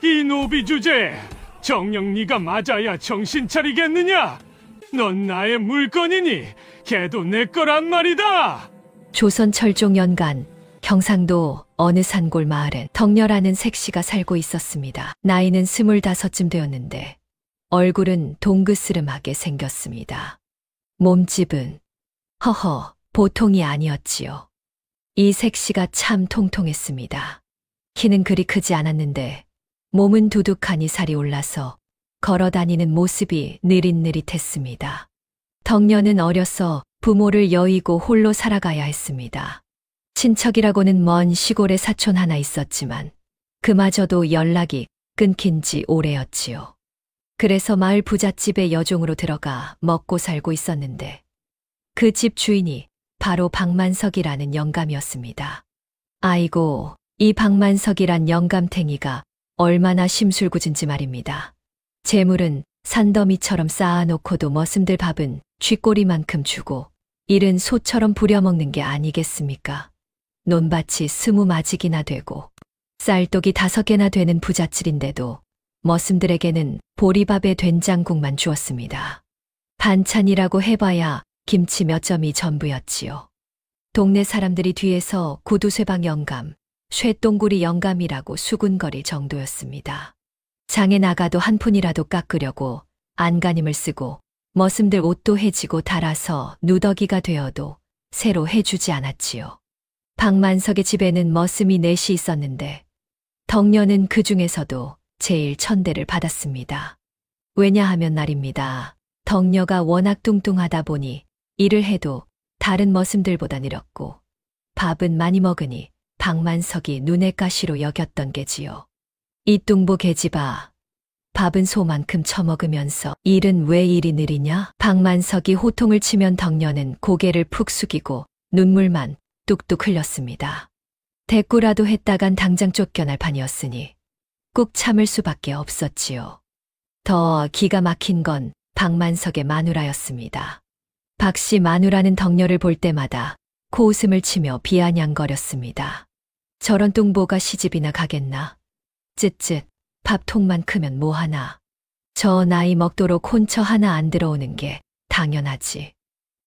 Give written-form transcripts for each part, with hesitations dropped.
이 노비 주제에 정녕 네가 맞아야 정신 차리겠느냐? 넌 나의 물건이니 걔도 내 거란 말이다. 조선 철종 연간 경상도 어느 산골 마을엔 덕녀라는 색시가 살고 있었습니다. 나이는 25쯤 되었는데 얼굴은 동그스름하게 생겼습니다. 몸집은 보통이 아니었지요. 이 색시가 참 통통했습니다. 키는 그리 크지 않았는데 몸은 두둑하니 살이 올라서 걸어다니는 모습이 느릿느릿했습니다. 덕녀는 어려서 부모를 여의고 홀로 살아가야 했습니다. 친척이라고는 먼 시골에 사촌 하나 있었지만 그마저도 연락이 끊긴 지 오래였지요. 그래서 마을 부잣집에 여종으로 들어가 먹고 살고 있었는데 그 집 주인이 바로 박만석이라는 영감이었습니다. 아이고, 이 박만석이란 영감탱이가 얼마나 심술궂은지 말입니다. 재물은 산더미처럼 쌓아놓고도 머슴들 밥은 쥐꼬리만큼 주고 일은 소처럼 부려먹는 게 아니겠습니까? 논밭이 20마직이나 되고 쌀독이 5개나 되는 부잣집인데도 머슴들에게는 보리밥에 된장국만 주었습니다. 반찬이라고 해봐야 김치 몇 점이 전부였지요. 동네 사람들이 뒤에서 구두쇠방 영감, 쇠똥구리 영감이라고 수군거릴 정도였습니다. 장에 나가도 한 푼이라도 깎으려고 안간힘을 쓰고 머슴들 옷도 해지고 달아서 누더기가 되어도 새로 해주지 않았지요. 박만석의 집에는 머슴이 넷이 있었는데 덕녀는 그 중에서도 제일 천대를 받았습니다. 왜냐하면 말입니다. 덕녀가 워낙 뚱뚱하다 보니 일을 해도 다른 머슴들보다 느렸고 밥은 많이 먹으니 박만석이 눈의 가시로 여겼던 게지요. 이 뚱보 계집아, 밥은 소만큼 처먹으면서 일은 왜 이리 느리냐? 박만석이 호통을 치면 덕녀는 고개를 푹 숙이고 눈물만 뚝뚝 흘렸습니다. 대꾸라도 했다간 당장 쫓겨날 판이었으니 꾹 참을 수밖에 없었지요. 더 기가 막힌 건 박만석의 마누라였습니다. 박씨 마누라는 덕녀를 볼 때마다 코웃음을 치며 비아냥거렸습니다. 저런 뚱보가 시집이나 가겠나? 쯧쯧, 밥통만 크면 뭐하나. 저 나이 먹도록 혼처 하나 안 들어오는 게 당연하지.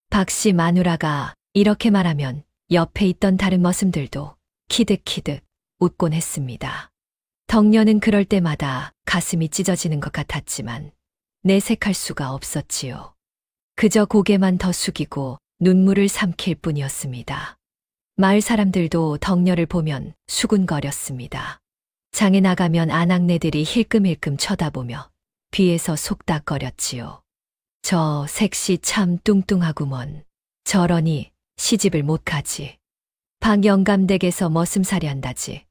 박씨 마누라가 이렇게 말하면 옆에 있던 다른 머슴들도 키득키득 웃곤 했습니다. 덕녀는 그럴 때마다 가슴이 찢어지는 것 같았지만 내색할 수가 없었지요. 그저 고개만 더 숙이고 눈물을 삼킬 뿐이었습니다. 마을 사람들도 덕녀를 보면 수군거렸습니다. 장에 나가면 아낙네들이 힐끔힐끔 쳐다보며 뒤에서 속닥거렸지요. 저 색시 참 뚱뚱하구먼. 저러니 시집을 못 가지. 박 영감댁에서 머슴살이 한다지.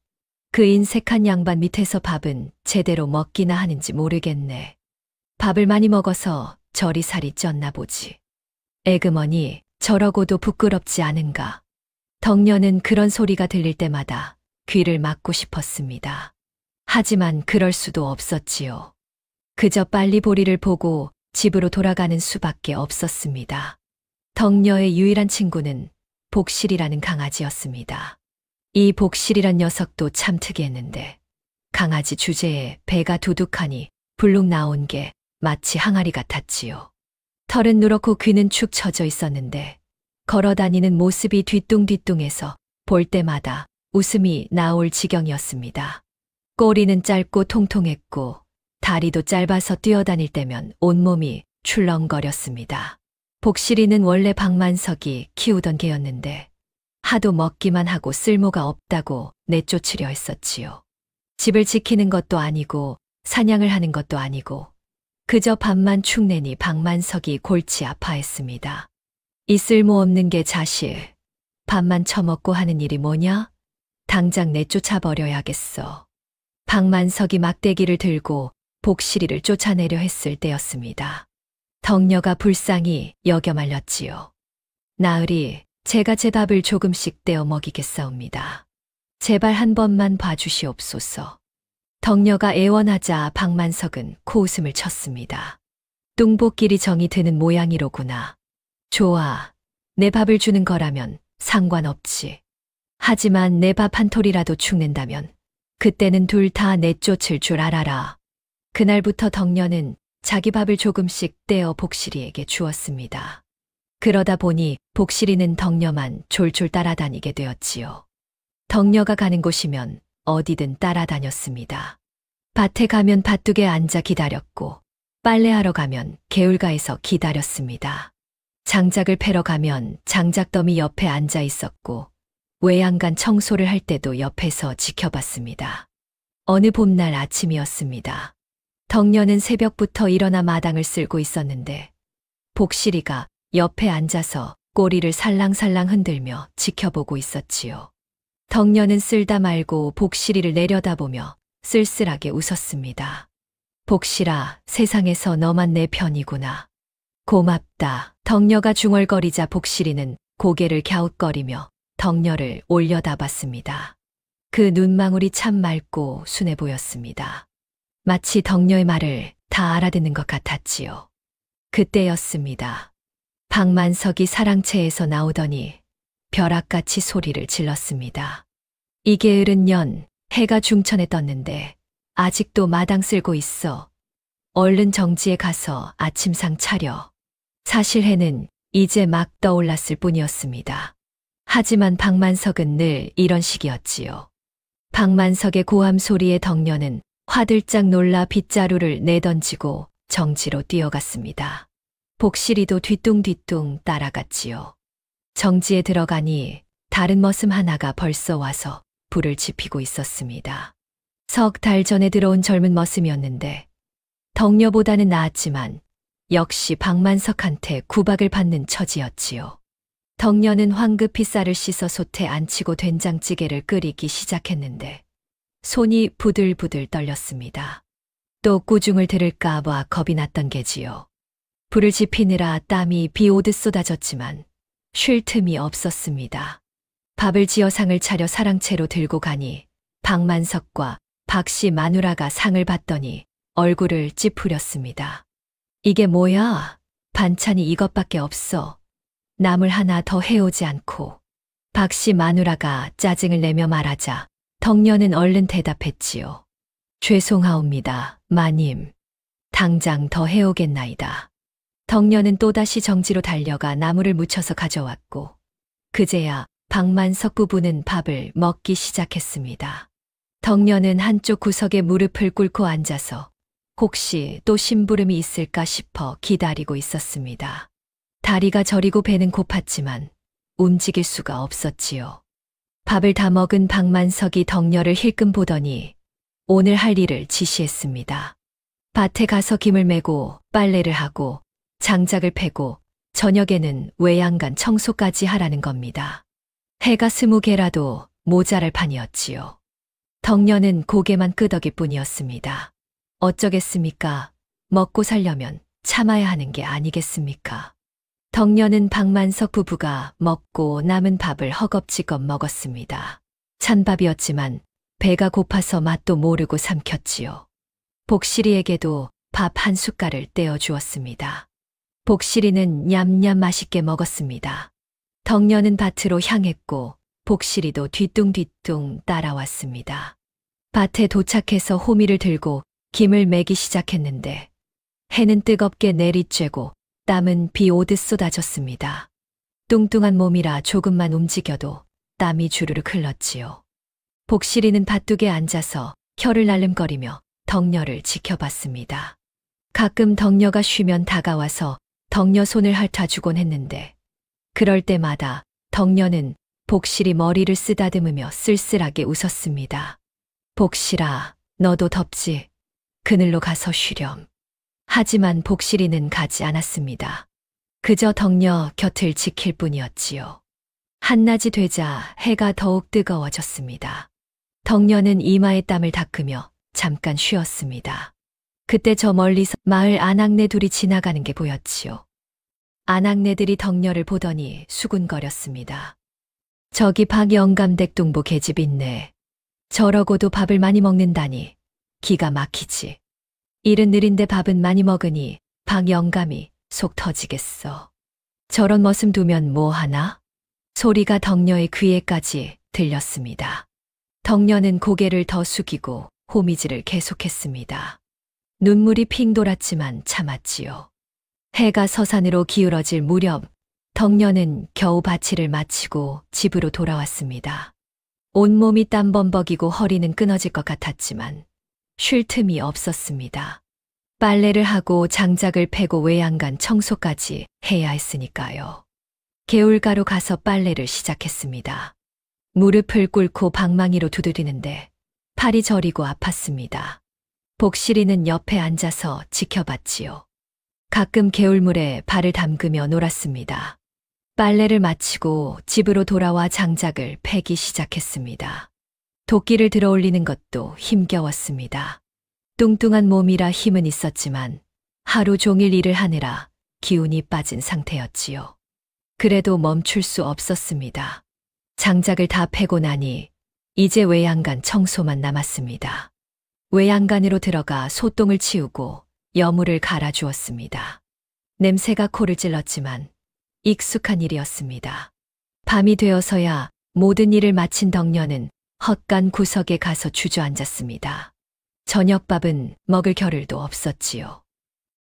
그 인색한 양반 밑에서 밥은 제대로 먹기나 하는지 모르겠네. 밥을 많이 먹어서 저리 살이 쪘나 보지. 에그머니, 저러고도 부끄럽지 않은가. 덕녀는 그런 소리가 들릴 때마다 귀를 막고 싶었습니다. 하지만 그럴 수도 없었지요. 그저 빨리 보리를 보고 집으로 돌아가는 수밖에 없었습니다. 덕녀의 유일한 친구는 복실이라는 강아지였습니다. 이 복실이란 녀석도 참 특이했는데 강아지 주제에 배가 두둑하니 불룩 나온 게 마치 항아리 같았지요. 털은 누렇고 귀는 축 처져 있었는데 걸어다니는 모습이 뒤뚱뒤뚱해서 볼 때마다 웃음이 나올 지경이었습니다. 꼬리는 짧고 통통했고 다리도 짧아서 뛰어다닐 때면 온몸이 출렁거렸습니다. 복실이는 원래 박만석이 키우던 개였는데 하도 먹기만 하고 쓸모가 없다고 내쫓으려 했었지요. 집을 지키는 것도 아니고 사냥을 하는 것도 아니고 그저 밥만 축 내니 박만석이 골치 아파했습니다. 이 쓸모없는 게 자실, 밥만 처먹고 하는 일이 뭐냐? 당장 내쫓아버려야겠어. 박만석이 막대기를 들고 복실이를 쫓아내려 했을 때였습니다. 덕녀가 불쌍히 여겨 말렸지요. 나으리, 제가 제 밥을 조금씩 떼어 먹이겠사옵니다. 제발 한 번만 봐주시옵소서. 덕녀가 애원하자 박만석은 코웃음을 쳤습니다. 뚱보끼리 정이 드는 모양이로구나. 좋아, 내 밥을 주는 거라면 상관없지. 하지만 내 밥 한 톨이라도 축낸다면 그때는 둘 다 내쫓을 줄 알아라. 그날부터 덕녀는 자기 밥을 조금씩 떼어 복실이에게 주었습니다. 그러다 보니 복실이는 덕녀만 졸졸 따라다니게 되었지요. 덕녀가 가는 곳이면 어디든 따라다녔습니다. 밭에 가면 밭둑에 앉아 기다렸고, 빨래하러 가면 개울가에서 기다렸습니다. 장작을 패러 가면 장작더미 옆에 앉아 있었고, 외양간 청소를 할 때도 옆에서 지켜봤습니다. 어느 봄날 아침이었습니다. 덕녀는 새벽부터 일어나 마당을 쓸고 있었는데, 복실이가 옆에 앉아서 꼬리를 살랑살랑 흔들며 지켜보고 있었지요. 덕녀는 쓸다 말고 복실이를 내려다보며 쓸쓸하게 웃었습니다. 복실아, 세상에서 너만 내 편이구나. 고맙다. 덕녀가 중얼거리자 복실이는 고개를 갸웃거리며 덕녀를 올려다봤습니다. 그 눈망울이 참 맑고 순해 보였습니다. 마치 덕녀의 말을 다 알아듣는 것 같았지요. 그때였습니다. 박만석이 사랑채에서 나오더니 벼락같이 소리를 질렀습니다. 이 게으른 년, 해가 중천에 떴는데 아직도 마당 쓸고 있어. 얼른 정지에 가서 아침상 차려. 사실 해는 이제 막 떠올랐을 뿐이었습니다. 하지만 박만석은 늘 이런 식이었지요. 박만석의 고함 소리에 덕녀는 화들짝 놀라 빗자루를 내던지고 정지로 뛰어갔습니다. 복실이도 뒤뚱뒤뚱 따라갔지요. 정지에 들어가니 다른 머슴 하나가 벌써 와서 불을 지피고 있었습니다. 석 달 전에 들어온 젊은 머슴이었는데 덕녀보다는 나았지만 역시 박만석한테 구박을 받는 처지였지요. 덕녀는 황급히 쌀을 씻어 솥에 안치고 된장찌개를 끓이기 시작했는데 손이 부들부들 떨렸습니다. 또 꾸중을 들을까 봐 겁이 났던 게지요. 불을 지피느라 땀이 비 오듯 쏟아졌지만 쉴 틈이 없었습니다. 밥을 지어 상을 차려 사랑채로 들고 가니 박만석과 박씨 마누라가 상을 받더니 얼굴을 찌푸렸습니다. 이게 뭐야? 반찬이 이것밖에 없어. 나물 하나 더 해오지 않고. 박씨 마누라가 짜증을 내며 말하자 덕녀는 얼른 대답했지요. 죄송하옵니다, 마님. 당장 더 해오겠나이다. 덕녀는 또다시 정지로 달려가 나물을 무쳐서 가져왔고 그제야 박만석 부부는 밥을 먹기 시작했습니다. 덕녀는 한쪽 구석에 무릎을 꿇고 앉아서 혹시 또 심부름이 있을까 싶어 기다리고 있었습니다. 다리가 저리고 배는 고팠지만 움직일 수가 없었지요. 밥을 다 먹은 박만석이 덕녀를 힐끔 보더니 오늘 할 일을 지시했습니다. 밭에 가서 김을 메고 빨래를 하고 장작을 패고 저녁에는 외양간 청소까지 하라는 겁니다. 해가 20개라도 모자랄 판이었지요. 덕녀는 고개만 끄덕일 뿐이었습니다. 어쩌겠습니까? 먹고 살려면 참아야 하는 게 아니겠습니까? 덕녀는 박만석 부부가 먹고 남은 밥을 허겁지겁 먹었습니다. 찬밥이었지만 배가 고파서 맛도 모르고 삼켰지요. 복실이에게도 밥 한 숟갈을 떼어 주었습니다. 복실이는 냠냠 맛있게 먹었습니다. 덕녀는 밭으로 향했고 복실이도 뒤뚱뒤뚱 따라왔습니다. 밭에 도착해서 호미를 들고 김을 매기 시작했는데 해는 뜨겁게 내리쬐고 땀은 비 오듯 쏟아졌습니다. 뚱뚱한 몸이라 조금만 움직여도 땀이 주르륵 흘렀지요. 복실이는 밭둑에 앉아서 혀를 날름거리며 덕녀를 지켜봤습니다. 가끔 덕녀가 쉬면 다가와서 덕녀 손을 핥아주곤 했는데 그럴 때마다 덕녀는 복실이 머리를 쓰다듬으며 쓸쓸하게 웃었습니다. 복실아, 너도 덥지? 그늘로 가서 쉬렴. 하지만 복실이는 가지 않았습니다. 그저 덕녀 곁을 지킬 뿐이었지요. 한낮이 되자 해가 더욱 뜨거워졌습니다. 덕녀는 이마에 땀을 닦으며 잠깐 쉬었습니다. 그때 저 멀리서 마을 아낙네 둘이 지나가는 게 보였지요. 아낙네들이 덕녀를 보더니 수군거렸습니다. 저기 박영감댁 동부 계집 있네. 저러고도 밥을 많이 먹는다니 기가 막히지. 일은 느린데 밥은 많이 먹으니 박영감이 속 터지겠어. 저런 머슴 두면 뭐 하나? 소리가 덕녀의 귀에까지 들렸습니다. 덕녀는 고개를 더 숙이고 호미질을 계속했습니다. 눈물이 핑 돌았지만 참았지요. 해가 서산으로 기울어질 무렵 덕녀는 겨우 바치를 마치고 집으로 돌아왔습니다. 온몸이 땀범벅이고 허리는 끊어질 것 같았지만 쉴 틈이 없었습니다. 빨래를 하고 장작을 패고 외양간 청소까지 해야 했으니까요. 개울가로 가서 빨래를 시작했습니다. 무릎을 꿇고 방망이로 두드리는데 팔이 저리고 아팠습니다. 복실이는 옆에 앉아서 지켜봤지요. 가끔 개울물에 발을 담그며 놀았습니다. 빨래를 마치고 집으로 돌아와 장작을 패기 시작했습니다. 도끼를 들어 올리는 것도 힘겨웠습니다. 뚱뚱한 몸이라 힘은 있었지만 하루 종일 일을 하느라 기운이 빠진 상태였지요. 그래도 멈출 수 없었습니다. 장작을 다 패고 나니 이제 외양간 청소만 남았습니다. 외양간으로 들어가 소똥을 치우고 여물을 갈아주었습니다. 냄새가 코를 찔렀지만 익숙한 일이었습니다. 밤이 되어서야 모든 일을 마친 덕녀는 헛간 구석에 가서 주저앉았습니다. 저녁밥은 먹을 겨를도 없었지요.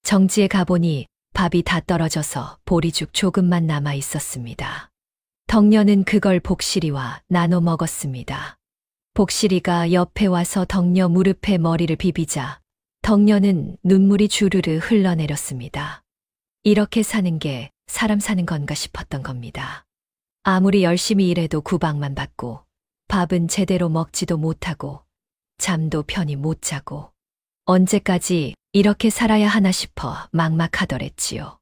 정지에 가보니 밥이 다 떨어져서 보리죽 조금만 남아 있었습니다. 덕녀는 그걸 복실이와 나눠 먹었습니다. 복실이가 옆에 와서 덕녀 무릎에 머리를 비비자 덕녀는 눈물이 주르르 흘러내렸습니다. 이렇게 사는 게 사람 사는 건가 싶었던 겁니다. 아무리 열심히 일해도 구박만 받고 밥은 제대로 먹지도 못하고 잠도 편히 못 자고 언제까지 이렇게 살아야 하나 싶어 막막하더랬지요.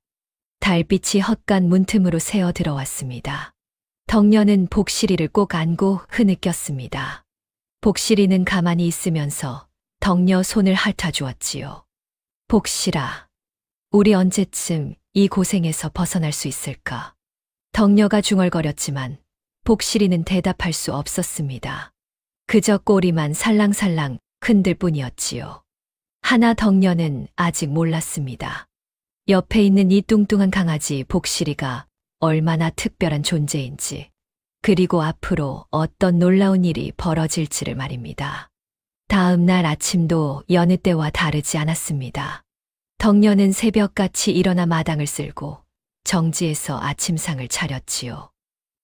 달빛이 헛간 문틈으로 새어 들어왔습니다. 덕녀는 복실이를 꼭 안고 흐느꼈습니다. 복실이는 가만히 있으면서 덕녀 손을 핥아주었지요. 복실아, 우리 언제쯤 이 고생에서 벗어날 수 있을까? 덕녀가 중얼거렸지만 복실이는 대답할 수 없었습니다. 그저 꼬리만 살랑살랑 흔들 뿐이었지요. 하나 덕녀는 아직 몰랐습니다. 옆에 있는 이 뚱뚱한 강아지 복실이가 얼마나 특별한 존재인지, 그리고 앞으로 어떤 놀라운 일이 벌어질지를 말입니다. 다음 날 아침도 여느 때와 다르지 않았습니다. 덕녀는 새벽같이 일어나 마당을 쓸고 정지에서 아침상을 차렸지요.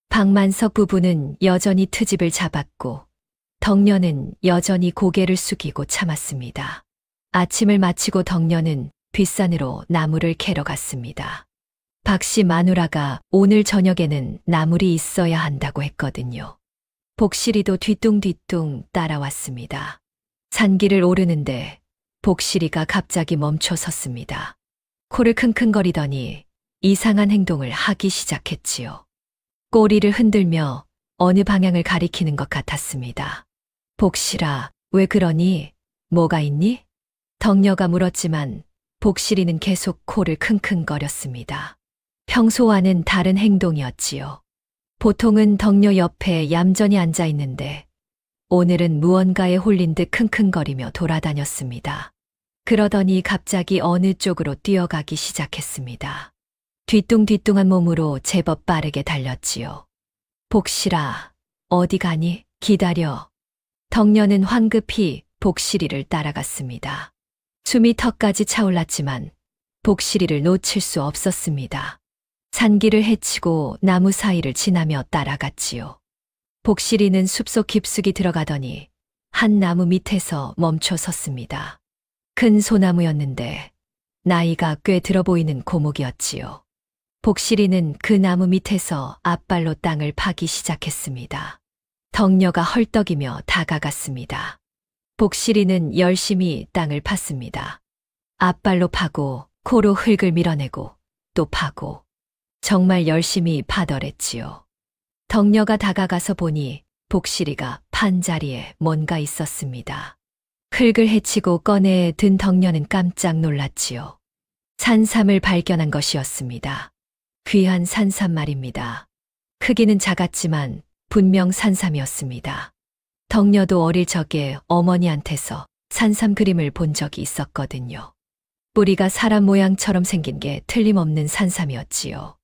박만석 부부는 여전히 트집을 잡았고 덕녀는 여전히 고개를 숙이고 참았습니다. 아침을 마치고 덕녀는 뒷산으로 나무를 캐러 갔습니다. 박씨 마누라가 오늘 저녁에는 나물이 있어야 한다고 했거든요. 복실이도 뒤뚱뒤뚱 따라왔습니다. 산길을 오르는데 복실이가 갑자기 멈춰 섰습니다. 코를 킁킁거리더니 이상한 행동을 하기 시작했지요. 꼬리를 흔들며 어느 방향을 가리키는 것 같았습니다. 복실아, 왜 그러니? 뭐가 있니? 덕녀가 물었지만 복실이는 계속 코를 킁킁거렸습니다. 평소와는 다른 행동이었지요. 보통은 덕녀 옆에 얌전히 앉아 있는데 오늘은 무언가에 홀린 듯 킁킁거리며 돌아다녔습니다. 그러더니 갑자기 어느 쪽으로 뛰어가기 시작했습니다. 뒤뚱뒤뚱한 몸으로 제법 빠르게 달렸지요. 복실아, 어디 가니? 기다려. 덕녀는 황급히 복실이를 따라갔습니다. 숨이 턱까지 차올랐지만 복실이를 놓칠 수 없었습니다. 산길을 헤치고 나무 사이를 지나며 따라갔지요. 복실이는 숲속 깊숙이 들어가더니 한 나무 밑에서 멈춰 섰습니다. 큰 소나무였는데 나이가 꽤 들어 보이는 고목이었지요. 복실이는 그 나무 밑에서 앞발로 땅을 파기 시작했습니다. 덕녀가 헐떡이며 다가갔습니다. 복실이는 열심히 땅을 팠습니다. 앞발로 파고 코로 흙을 밀어내고 또 파고 정말 열심히 파더랬지요. 덕녀가 다가가서 보니 복실이가 판 자리에 뭔가 있었습니다. 흙을 헤치고 꺼내 든 덕녀는 깜짝 놀랐지요. 산삼을 발견한 것이었습니다. 귀한 산삼 말입니다. 크기는 작았지만 분명 산삼이었습니다. 덕녀도 어릴 적에 어머니한테서 산삼 그림을 본 적이 있었거든요. 뿌리가 사람 모양처럼 생긴 게 틀림없는 산삼이었지요.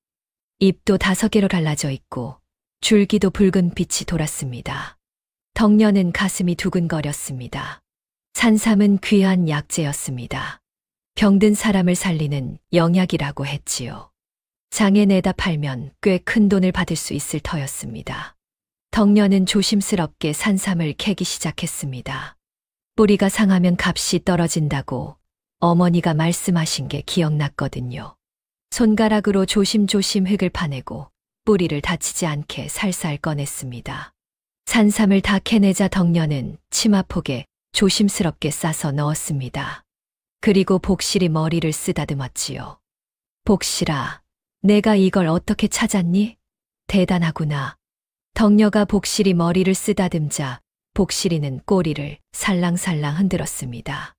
잎도 5개로 갈라져 있고 줄기도 붉은 빛이 돌았습니다. 덕녀는 가슴이 두근거렸습니다. 산삼은 귀한 약재였습니다. 병든 사람을 살리는 영약이라고 했지요. 장에 내다 팔면 꽤 큰 돈을 받을 수 있을 터였습니다. 덕녀는 조심스럽게 산삼을 캐기 시작했습니다. 뿌리가 상하면 값이 떨어진다고 어머니가 말씀하신 게 기억났거든요. 손가락으로 조심조심 흙을 파내고 뿌리를 다치지 않게 살살 꺼냈습니다. 산삼을 다 캐내자 덕녀는 치마폭에 조심스럽게 싸서 넣었습니다. 그리고 복실이 머리를 쓰다듬었지요. 복실아, 내가 이걸 어떻게 찾았니? 대단하구나. 덕녀가 복실이 머리를 쓰다듬자 복실이는 꼬리를 살랑살랑 흔들었습니다.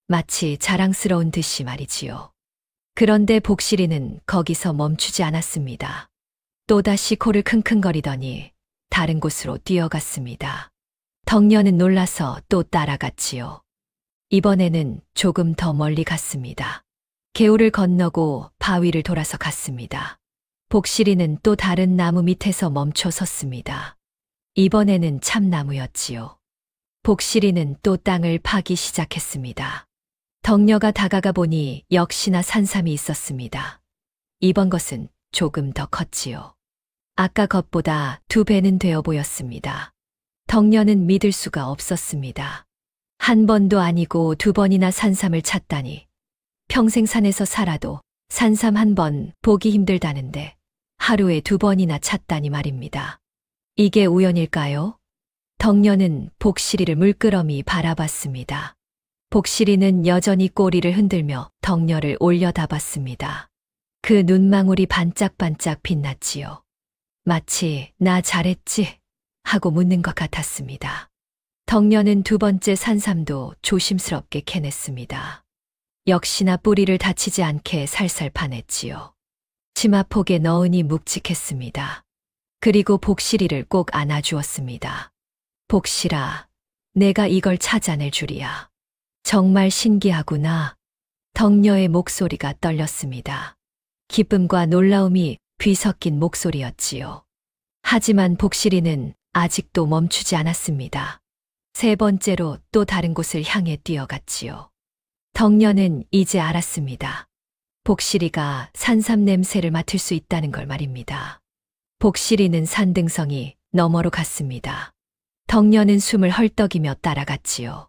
마치 자랑스러운 듯이 말이지요. 그런데 복실이는 거기서 멈추지 않았습니다. 또다시 코를 킁킁거리더니 다른 곳으로 뛰어갔습니다. 덕녀는 놀라서 또 따라갔지요. 이번에는 조금 더 멀리 갔습니다. 개울을 건너고 바위를 돌아서 갔습니다. 복실이는 또 다른 나무 밑에서 멈춰 섰습니다. 이번에는 참나무였지요. 복실이는 또 땅을 파기 시작했습니다. 덕녀가 다가가 보니 역시나 산삼이 있었습니다. 이번 것은 조금 더 컸지요. 아까 것보다 2배는 되어 보였습니다. 덕녀는 믿을 수가 없었습니다. 한 번도 아니고 2번이나 산삼을 찾다니. 평생 산에서 살아도 산삼 한 번 보기 힘들다는데 하루에 2번이나 찾다니 말입니다. 이게 우연일까요? 덕녀는 복실이를 물끄러미 바라봤습니다. 복실이는 여전히 꼬리를 흔들며 덕녀를 올려다봤습니다. 그 눈망울이 반짝반짝 빛났지요. 마치 나 잘했지? 하고 묻는 것 같았습니다. 덕녀는 2번째 산삼도 조심스럽게 캐냈습니다. 역시나 뿌리를 다치지 않게 살살 파냈지요. 치마폭에 넣으니 묵직했습니다. 그리고 복실이를 꼭 안아주었습니다. 복실아, 내가 이걸 찾아낼 줄이야. 정말 신기하구나. 덕녀의 목소리가 떨렸습니다. 기쁨과 놀라움이 뒤섞인 목소리였지요. 하지만 복실이는 아직도 멈추지 않았습니다. 3번째로 또 다른 곳을 향해 뛰어갔지요. 덕녀는 이제 알았습니다. 복실이가 산삼 냄새를 맡을 수 있다는 걸 말입니다. 복실이는 산등성이 너머로 갔습니다. 덕녀는 숨을 헐떡이며 따라갔지요.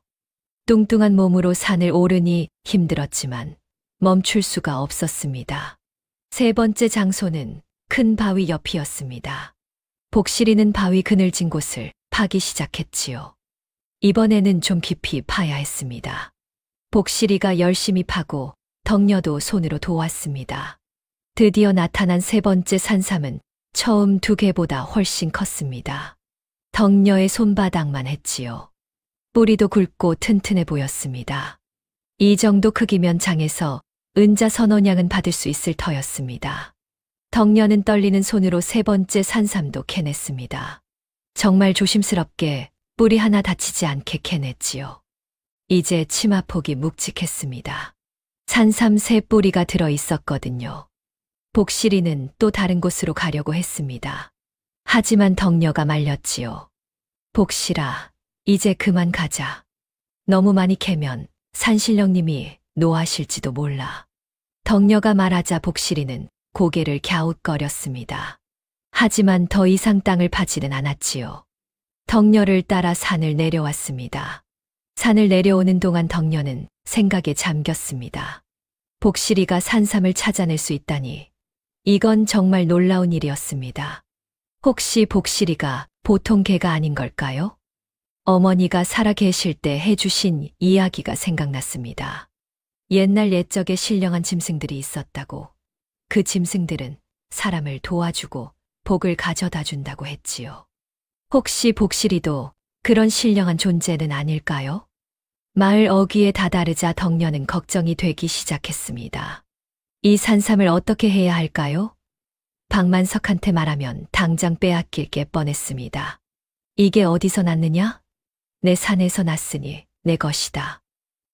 뚱뚱한 몸으로 산을 오르니 힘들었지만 멈출 수가 없었습니다. 3번째 장소는 큰 바위 옆이었습니다. 복실이는 바위 그늘진 곳을 파기 시작했지요. 이번에는 좀 깊이 파야 했습니다. 복실이가 열심히 파고 덕녀도 손으로 도왔습니다. 드디어 나타난 3번째 산삼은 처음 2개보다 훨씬 컸습니다. 덕녀의 손바닥만 했지요. 뿌리도 굵고 튼튼해 보였습니다. 이 정도 크기면 장에서 은자 선원양은 받을 수 있을 터였습니다. 덕녀는 떨리는 손으로 3번째 산삼도 캐냈습니다. 정말 조심스럽게 뿌리 하나 다치지 않게 캐냈지요. 이제 치마폭이 묵직했습니다. 산삼 3뿌리가 들어 있었거든요. 복실이는 또 다른 곳으로 가려고 했습니다. 하지만 덕녀가 말렸지요. 복실아, 이제 그만 가자. 너무 많이 캐면 산신령님이 노하실지도 몰라. 덕녀가 말하자 복실이는 고개를 갸웃거렸습니다. 하지만 더 이상 땅을 파지는 않았지요. 덕녀를 따라 산을 내려왔습니다. 산을 내려오는 동안 덕녀는 생각에 잠겼습니다. 복실이가 산삼을 찾아낼 수 있다니 이건 정말 놀라운 일이었습니다. 혹시 복실이가 보통 개가 아닌 걸까요? 어머니가 살아 계실 때 해주신 이야기가 생각났습니다. 옛날 옛적에 신령한 짐승들이 있었다고. 그 짐승들은 사람을 도와주고 복을 가져다 준다고 했지요. 혹시 복실이도 그런 신령한 존재는 아닐까요? 마을 어귀에 다다르자 덕녀는 걱정이 되기 시작했습니다. 이 산삼을 어떻게 해야 할까요? 박만석한테 말하면 당장 빼앗길 게 뻔했습니다. 이게 어디서 났느냐? 내 산에서 났으니 내 것이다.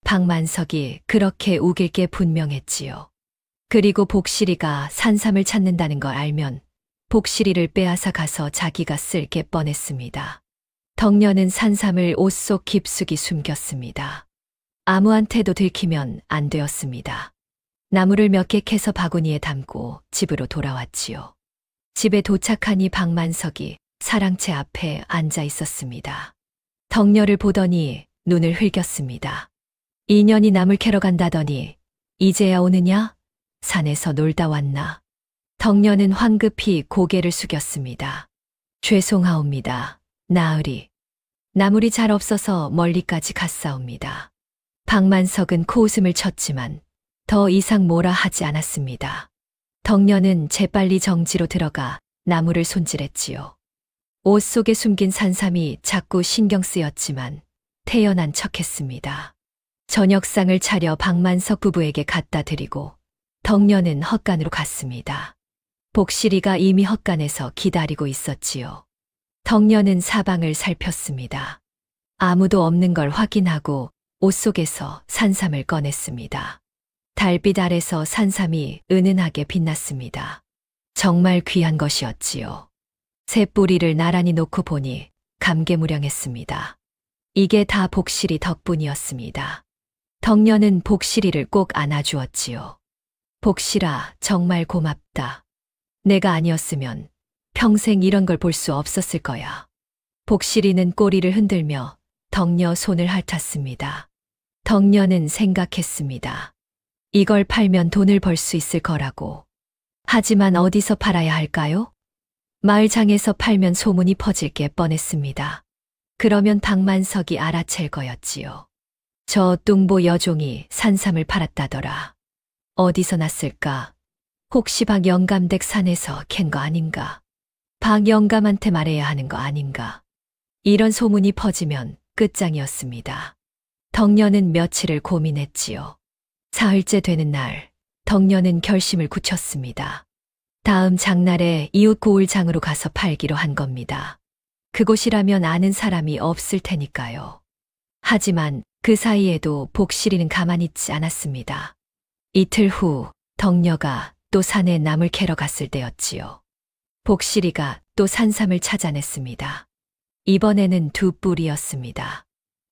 박만석이 그렇게 우길 게 분명했지요. 그리고 복실이가 산삼을 찾는다는 걸 알면 복실이를 빼앗아 가서 자기가 쓸 게 뻔했습니다. 덕녀는 산삼을 옷 속 깊숙이 숨겼습니다. 아무한테도 들키면 안 되었습니다. 나무를 몇 개 캐서 바구니에 담고 집으로 돌아왔지요. 집에 도착하니 박만석이 사랑채 앞에 앉아 있었습니다. 덕녀를 보더니 눈을 흘겼습니다. 2년이 나물 캐러 간다더니 이제야 오느냐? 산에서 놀다 왔나? 덕녀는 황급히 고개를 숙였습니다. 죄송하옵니다. 나으리. 나물이 잘 없어서 멀리까지 갔사옵니다. 박만석은 코웃음을 쳤지만 더 이상 뭐라 하지 않았습니다. 덕녀는 재빨리 정지로 들어가 나무를 손질했지요. 옷 속에 숨긴 산삼이 자꾸 신경 쓰였지만 태연한 척했습니다. 저녁상을 차려 박만석 부부에게 갖다 드리고 덕녀는 헛간으로 갔습니다. 복실이가 이미 헛간에서 기다리고 있었지요. 덕녀는 사방을 살폈습니다. 아무도 없는 걸 확인하고 옷 속에서 산삼을 꺼냈습니다. 달빛 아래서 산삼이 은은하게 빛났습니다. 정말 귀한 것이었지요. 새 뿌리를 나란히 놓고 보니 감개무량했습니다. 이게 다 복실이 덕분이었습니다. 덕녀는 복실이를 꼭 안아주었지요. 복실아, 정말 고맙다. 내가 아니었으면 평생 이런 걸 볼 수 없었을 거야. 복실이는 꼬리를 흔들며 덕녀 손을 핥았습니다. 덕녀는 생각했습니다. 이걸 팔면 돈을 벌 수 있을 거라고. 하지만 어디서 팔아야 할까요? 마을장에서 팔면 소문이 퍼질 게 뻔했습니다. 그러면 박만석이 알아챌 거였지요. 저 뚱보 여종이 산삼을 팔았다더라. 어디서 났을까? 혹시 박영감댁 산에서 캔 거 아닌가? 박영감한테 말해야 하는 거 아닌가? 이런 소문이 퍼지면 끝장이었습니다. 덕녀는 며칠을 고민했지요. 사흘째 되는 날, 덕녀는 결심을 굳혔습니다. 다음 장날에 이웃 고을장으로 가서 팔기로 한 겁니다. 그곳이라면 아는 사람이 없을 테니까요. 하지만 그 사이에도 복실이는 가만히 있지 않았습니다. 이틀 후 덕녀가 또 산에 나물 캐러 갔을 때였지요. 복실이가 또 산삼을 찾아냈습니다. 이번에는 2뿌리였습니다.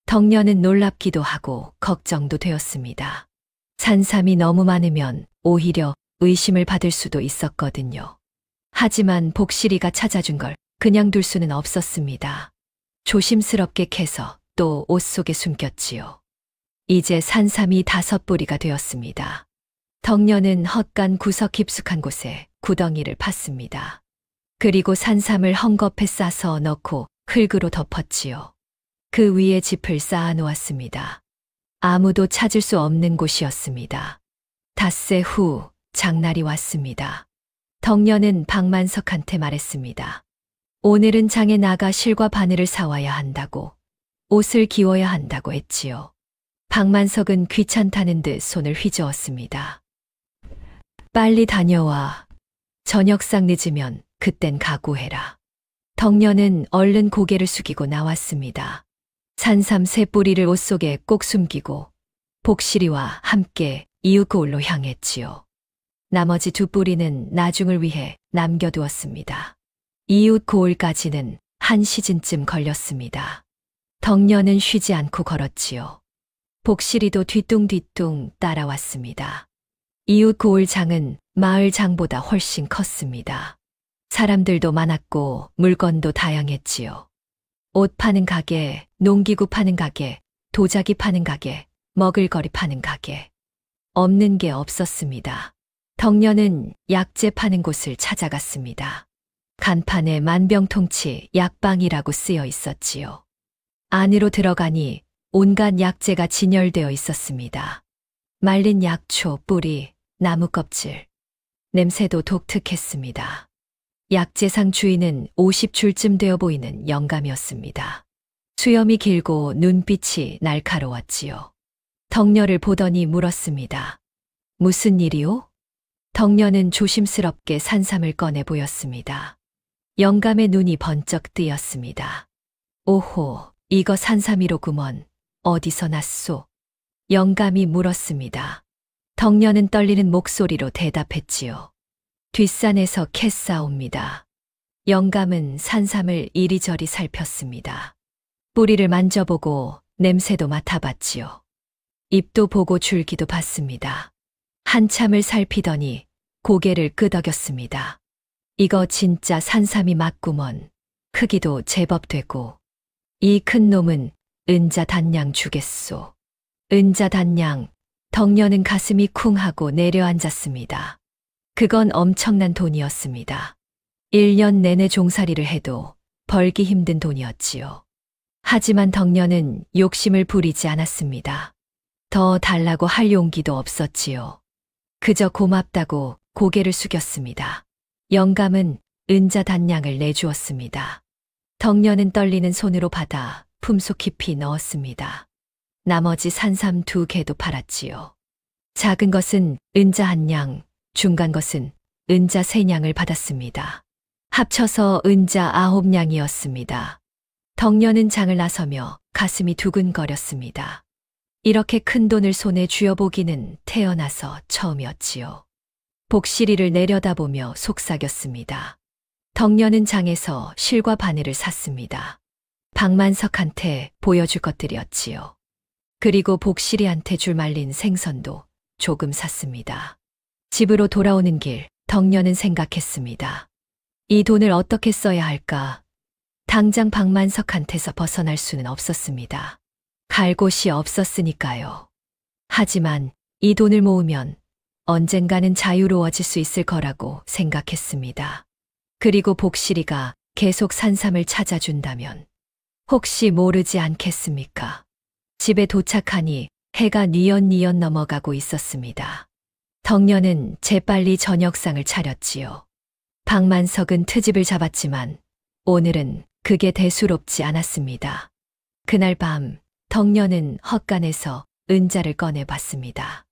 덕녀는 놀랍기도 하고 걱정도 되었습니다. 산삼이 너무 많으면 오히려 의심을 받을 수도 있었거든요. 하지만 복실이가 찾아준 걸 그냥 둘 수는 없었습니다. 조심스럽게 캐서 또 옷 속에 숨겼지요. 이제 산삼이 5뿌리가 되었습니다. 덕녀는 헛간 구석 깊숙한 곳에 구덩이를 팠습니다. 그리고 산삼을 헝겊에 싸서 넣고 흙으로 덮었지요. 그 위에 짚을 쌓아 놓았습니다. 아무도 찾을 수 없는 곳이었습니다. 닷새 후 장날이 왔습니다. 덕녀는 박만석한테 말했습니다. 오늘은 장에 나가 실과 바늘을 사와야 한다고, 옷을 기워야 한다고 했지요. 박만석은 귀찮다는 듯 손을 휘저었습니다. 빨리 다녀와. 저녁상 늦으면 그땐 각오해라. 덕녀는 얼른 고개를 숙이고 나왔습니다. 산삼 3뿌리를 옷 속에 꼭 숨기고 복실이와 함께 이웃 고을로 향했지요. 나머지 2뿌리는 나중을 위해 남겨두었습니다. 이웃 고을까지는 1시즌쯤 걸렸습니다. 덕녀는 쉬지 않고 걸었지요. 복실이도 뒤뚱뒤뚱 따라왔습니다. 이웃 고을 장은 마을 장보다 훨씬 컸습니다. 사람들도 많았고 물건도 다양했지요. 옷 파는 가게, 농기구 파는 가게, 도자기 파는 가게, 먹을거리 파는 가게. 없는 게 없었습니다. 덕녀는 약재 파는 곳을 찾아갔습니다. 간판에 만병통치 약방이라고 쓰여 있었지요. 안으로 들어가니 온갖 약재가 진열되어 있었습니다. 말린 약초, 뿌리, 나무 껍질. 냄새도 독특했습니다. 약재상 주인은 50줄쯤 되어 보이는 영감이었습니다. 수염이 길고 눈빛이 날카로웠지요. 덕녀를 보더니 물었습니다. 무슨 일이오? 덕녀는 조심스럽게 산삼을 꺼내 보였습니다. 영감의 눈이 번쩍 뜨였습니다. 오호, 이거 산삼이로구먼. 어디서 났소? 영감이 물었습니다. 덕녀는 떨리는 목소리로 대답했지요. 뒷산에서 캤사옵니다. 영감은 산삼을 이리저리 살폈습니다. 뿌리를 만져보고 냄새도 맡아봤지요. 잎도 보고 줄기도 봤습니다. 한참을 살피더니 고개를 끄덕였습니다. 이거 진짜 산삼이 맞구먼. 크기도 제법 되고. 이 큰 놈은 은자단양 주겠소. 은자단양. 덕녀는 가슴이 쿵 하고 내려앉았습니다. 그건 엄청난 돈이었습니다. 1년 내내 종살이를 해도 벌기 힘든 돈이었지요. 하지만 덕녀는 욕심을 부리지 않았습니다. 더 달라고 할 용기도 없었지요. 그저 고맙다고 고개를 숙였습니다. 영감은 은자단양을 내주었습니다. 덕녀는 떨리는 손으로 받아 품속 깊이 넣었습니다. 나머지 산삼 2개도 팔았지요. 작은 것은 은자 1냥, 중간 것은 은자 3냥을 받았습니다. 합쳐서 은자 9냥이었습니다. 덕녀는 장을 나서며 가슴이 두근거렸습니다. 이렇게 큰 돈을 손에 쥐어보기는 태어나서 처음이었지요. 복실이를 내려다보며 속삭였습니다. 덕녀는 장에서 실과 바늘을 샀습니다. 박만석한테 보여줄 것들이었지요. 그리고 복실이한테 줄 말린 생선도 조금 샀습니다. 집으로 돌아오는 길, 덕녀는 생각했습니다. 이 돈을 어떻게 써야 할까? 당장 박만석한테서 벗어날 수는 없었습니다. 갈 곳이 없었으니까요. 하지만 이 돈을 모으면 언젠가는 자유로워질 수 있을 거라고 생각했습니다. 그리고 복실이가 계속 산삼을 찾아준다면 혹시 모르지 않겠습니까? 집에 도착하니 해가 뉘엿뉘엿 넘어가고 있었습니다. 덕녀는 재빨리 저녁상을 차렸지요. 박만석은 트집을 잡았지만 오늘은 그게 대수롭지 않았습니다. 그날 밤 덕녀는 헛간에서 은자를 꺼내봤습니다.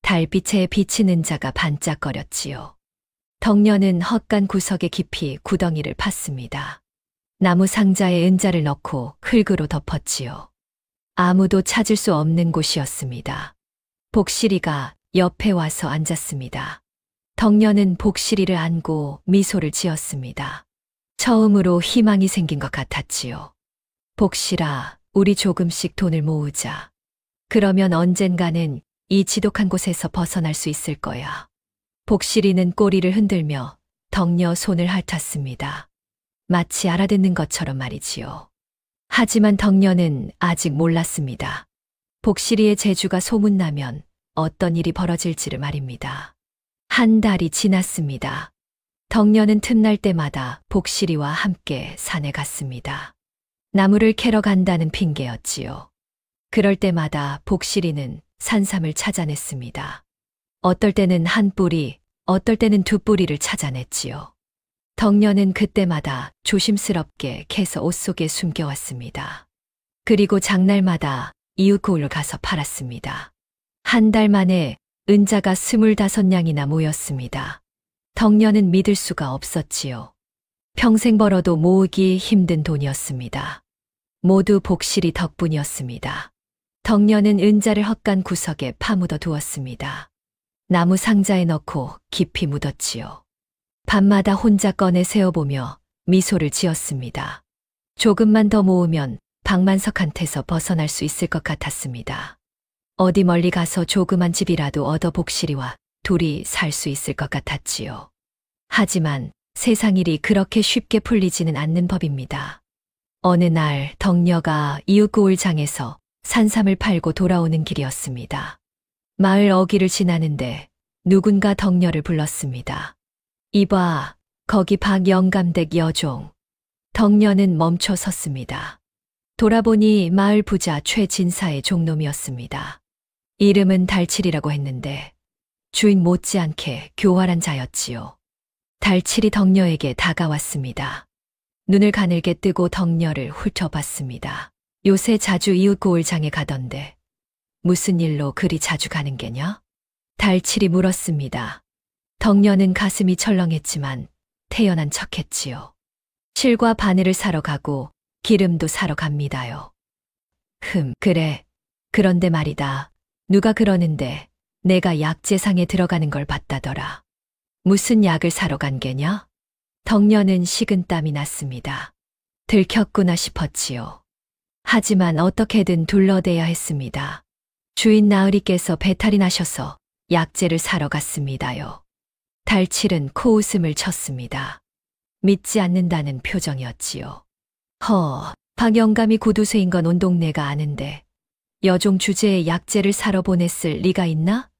달빛에 비친 은자가 반짝거렸지요. 덕녀는 헛간 구석에 깊이 구덩이를 팠습니다. 나무 상자에 은자를 넣고 흙으로 덮었지요. 아무도 찾을 수 없는 곳이었습니다. 복실이가 옆에 와서 앉았습니다. 덕녀는 복실이를 안고 미소를 지었습니다. 처음으로 희망이 생긴 것 같았지요. 복실아, 우리 조금씩 돈을 모으자. 그러면 언젠가는 이 지독한 곳에서 벗어날 수 있을 거야. 복실이는 꼬리를 흔들며 덕녀 손을 핥았습니다. 마치 알아듣는 것처럼 말이지요. 하지만 덕녀는 아직 몰랐습니다. 복실이의 재주가 소문나면 어떤 일이 벌어질지를 말입니다. 한 달이 지났습니다. 덕녀는 틈날 때마다 복실이와 함께 산에 갔습니다. 나무를 캐러 간다는 핑계였지요. 그럴 때마다 복실이는 산삼을 찾아냈습니다. 어떨 때는 한 뿌리, 어떨 때는 2뿌리를 찾아냈지요. 덕녀는 그때마다 조심스럽게 캐서 옷 속에 숨겨왔습니다. 그리고 장날마다 이웃 고을로 가서 팔았습니다. 한 달 만에 은자가 25냥이나 모였습니다. 덕녀는 믿을 수가 없었지요. 평생 벌어도 모으기 힘든 돈이었습니다. 모두 복실이 덕분이었습니다. 덕녀는 은자를 헛간 구석에 파묻어 두었습니다. 나무 상자에 넣고 깊이 묻었지요. 밤마다 혼자 꺼내 세어보며 미소를 지었습니다. 조금만 더 모으면 박만석한테서 벗어날 수 있을 것 같았습니다. 어디 멀리 가서 조그만 집이라도 얻어 복실이와 둘이 살 수 있을 것 같았지요. 하지만 세상 일이 그렇게 쉽게 풀리지는 않는 법입니다. 어느 날 덕녀가 이웃 고을장에서 산삼을 팔고 돌아오는 길이었습니다. 마을 어귀를 지나는데 누군가 덕녀를 불렀습니다. 이봐, 거기 박영감댁 여종. 덕녀는 멈춰 섰습니다. 돌아보니 마을 부자 최진사의 종놈이었습니다. 이름은 달칠이라고 했는데 주인 못지않게 교활한 자였지요. 달칠이 덕녀에게 다가왔습니다. 눈을 가늘게 뜨고 덕녀를 훑어봤습니다. 요새 자주 이웃 고을장에 가던데 무슨 일로 그리 자주 가는 게냐? 달칠이 물었습니다. 덕녀는 가슴이 철렁했지만 태연한 척했지요. 실과 바늘을 사러 가고 기름도 사러 갑니다요. 그래. 그런데 말이다. 누가 그러는데 내가 약재상에 들어가는 걸 봤다더라. 무슨 약을 사러 간 게냐? 덕녀는 식은땀이 났습니다. 들켰구나 싶었지요. 하지만 어떻게든 둘러대야 했습니다. 주인 나으리께서 배탈이 나셔서 약재를 사러 갔습니다요. 달칠은 코웃음을 쳤습니다. 믿지 않는다는 표정이었지요. 박 영감이 구두쇠인 건 온 동네가 아는데 여종 주제에 약재를 사러 보냈을 리가 있나?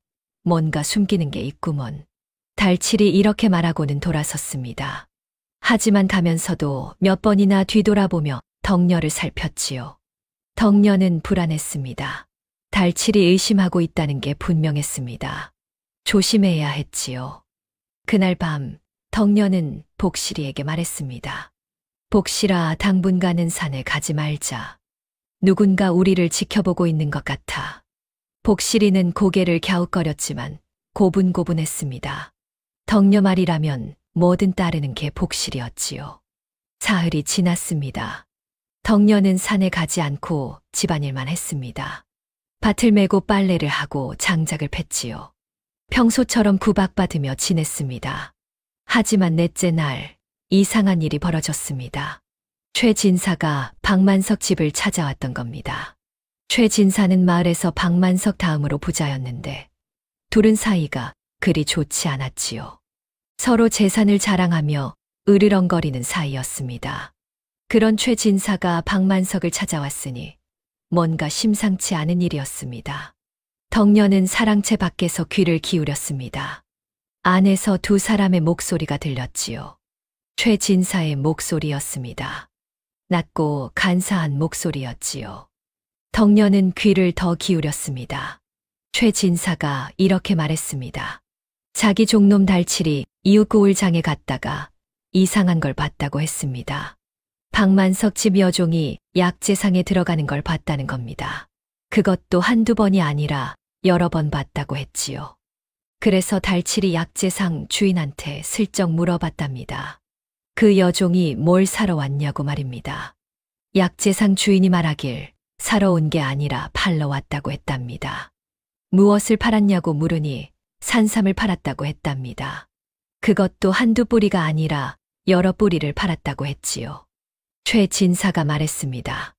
뭔가 숨기는 게 있구먼. 달칠이 이렇게 말하고는 돌아섰습니다. 하지만 가면서도 몇 번이나 뒤돌아보며 덕녀를 살폈지요. 덕녀는 불안했습니다. 달칠이 의심하고 있다는 게 분명했습니다. 조심해야 했지요. 그날 밤 덕녀는 복실이에게 말했습니다. 복실아, 당분간은 산에 가지 말자. 누군가 우리를 지켜보고 있는 것 같아. 복실이는 고개를 갸웃거렸지만 고분고분했습니다. 덕녀 말이라면 뭐든 따르는 게 복실이었지요. 사흘이 지났습니다. 덕녀는 산에 가지 않고 집안일만 했습니다. 밭을 메고 빨래를 하고 장작을 팼지요. 평소처럼 구박받으며 지냈습니다. 하지만 넷째 날 이상한 일이 벌어졌습니다. 최 진사가 박만석 집을 찾아왔던 겁니다. 최 진사는 마을에서 박만석 다음으로 부자였는데 둘은 사이가 그리 좋지 않았지요. 서로 재산을 자랑하며 으르렁거리는 사이였습니다. 그런 최 진사가 박만석을 찾아왔으니 뭔가 심상치 않은 일이었습니다. 덕녀는 사랑채 밖에서 귀를 기울였습니다. 안에서 두 사람의 목소리가 들렸지요. 최 진사의 목소리였습니다. 낮고 간사한 목소리였지요. 덕녀는 귀를 더 기울였습니다. 최 진사가 이렇게 말했습니다. 자기 종놈 달칠이 이웃고을 장에 갔다가 이상한 걸 봤다고 했습니다. 박만석 집 여종이 약재상에 들어가는 걸 봤다는 겁니다. 그것도 한두 번이 아니라 여러 번 봤다고 했지요. 그래서 달칠이 약재상 주인한테 슬쩍 물어봤답니다. 그 여종이 뭘 사러 왔냐고 말입니다. 약재상 주인이 말하길 사러 온 게 아니라 팔러 왔다고 했답니다. 무엇을 팔았냐고 물으니 산삼을 팔았다고 했답니다. 그것도 한두 뿌리가 아니라 여러 뿌리를 팔았다고 했지요. 최 진사가 말했습니다.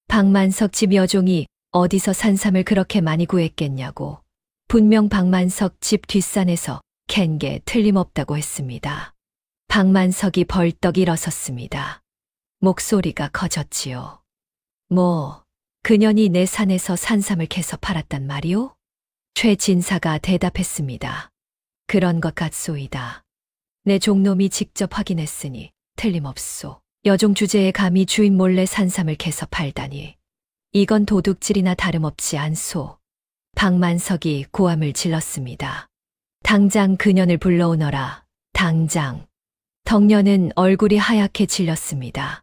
박만석 집 여종이 어디서 산삼을 그렇게 많이 구했겠냐고. 분명 박만석 집 뒷산에서 캔 게 틀림없다고 했습니다. 박만석이 벌떡 일어섰습니다. 목소리가 커졌지요. 그년이 내 산에서 산삼을 캐서 팔았단 말이오? 최 진사가 대답했습니다. 그런 것 같소이다. 내 종놈이 직접 확인했으니 틀림없소. 여종 주제에 감히 주인 몰래 산삼을 캐서 팔다니. 이건 도둑질이나 다름없지 않소. 박만석이 고함을 질렀습니다. 당장 그년을 불러오너라. 당장. 덕녀는 얼굴이 하얗게 질렸습니다.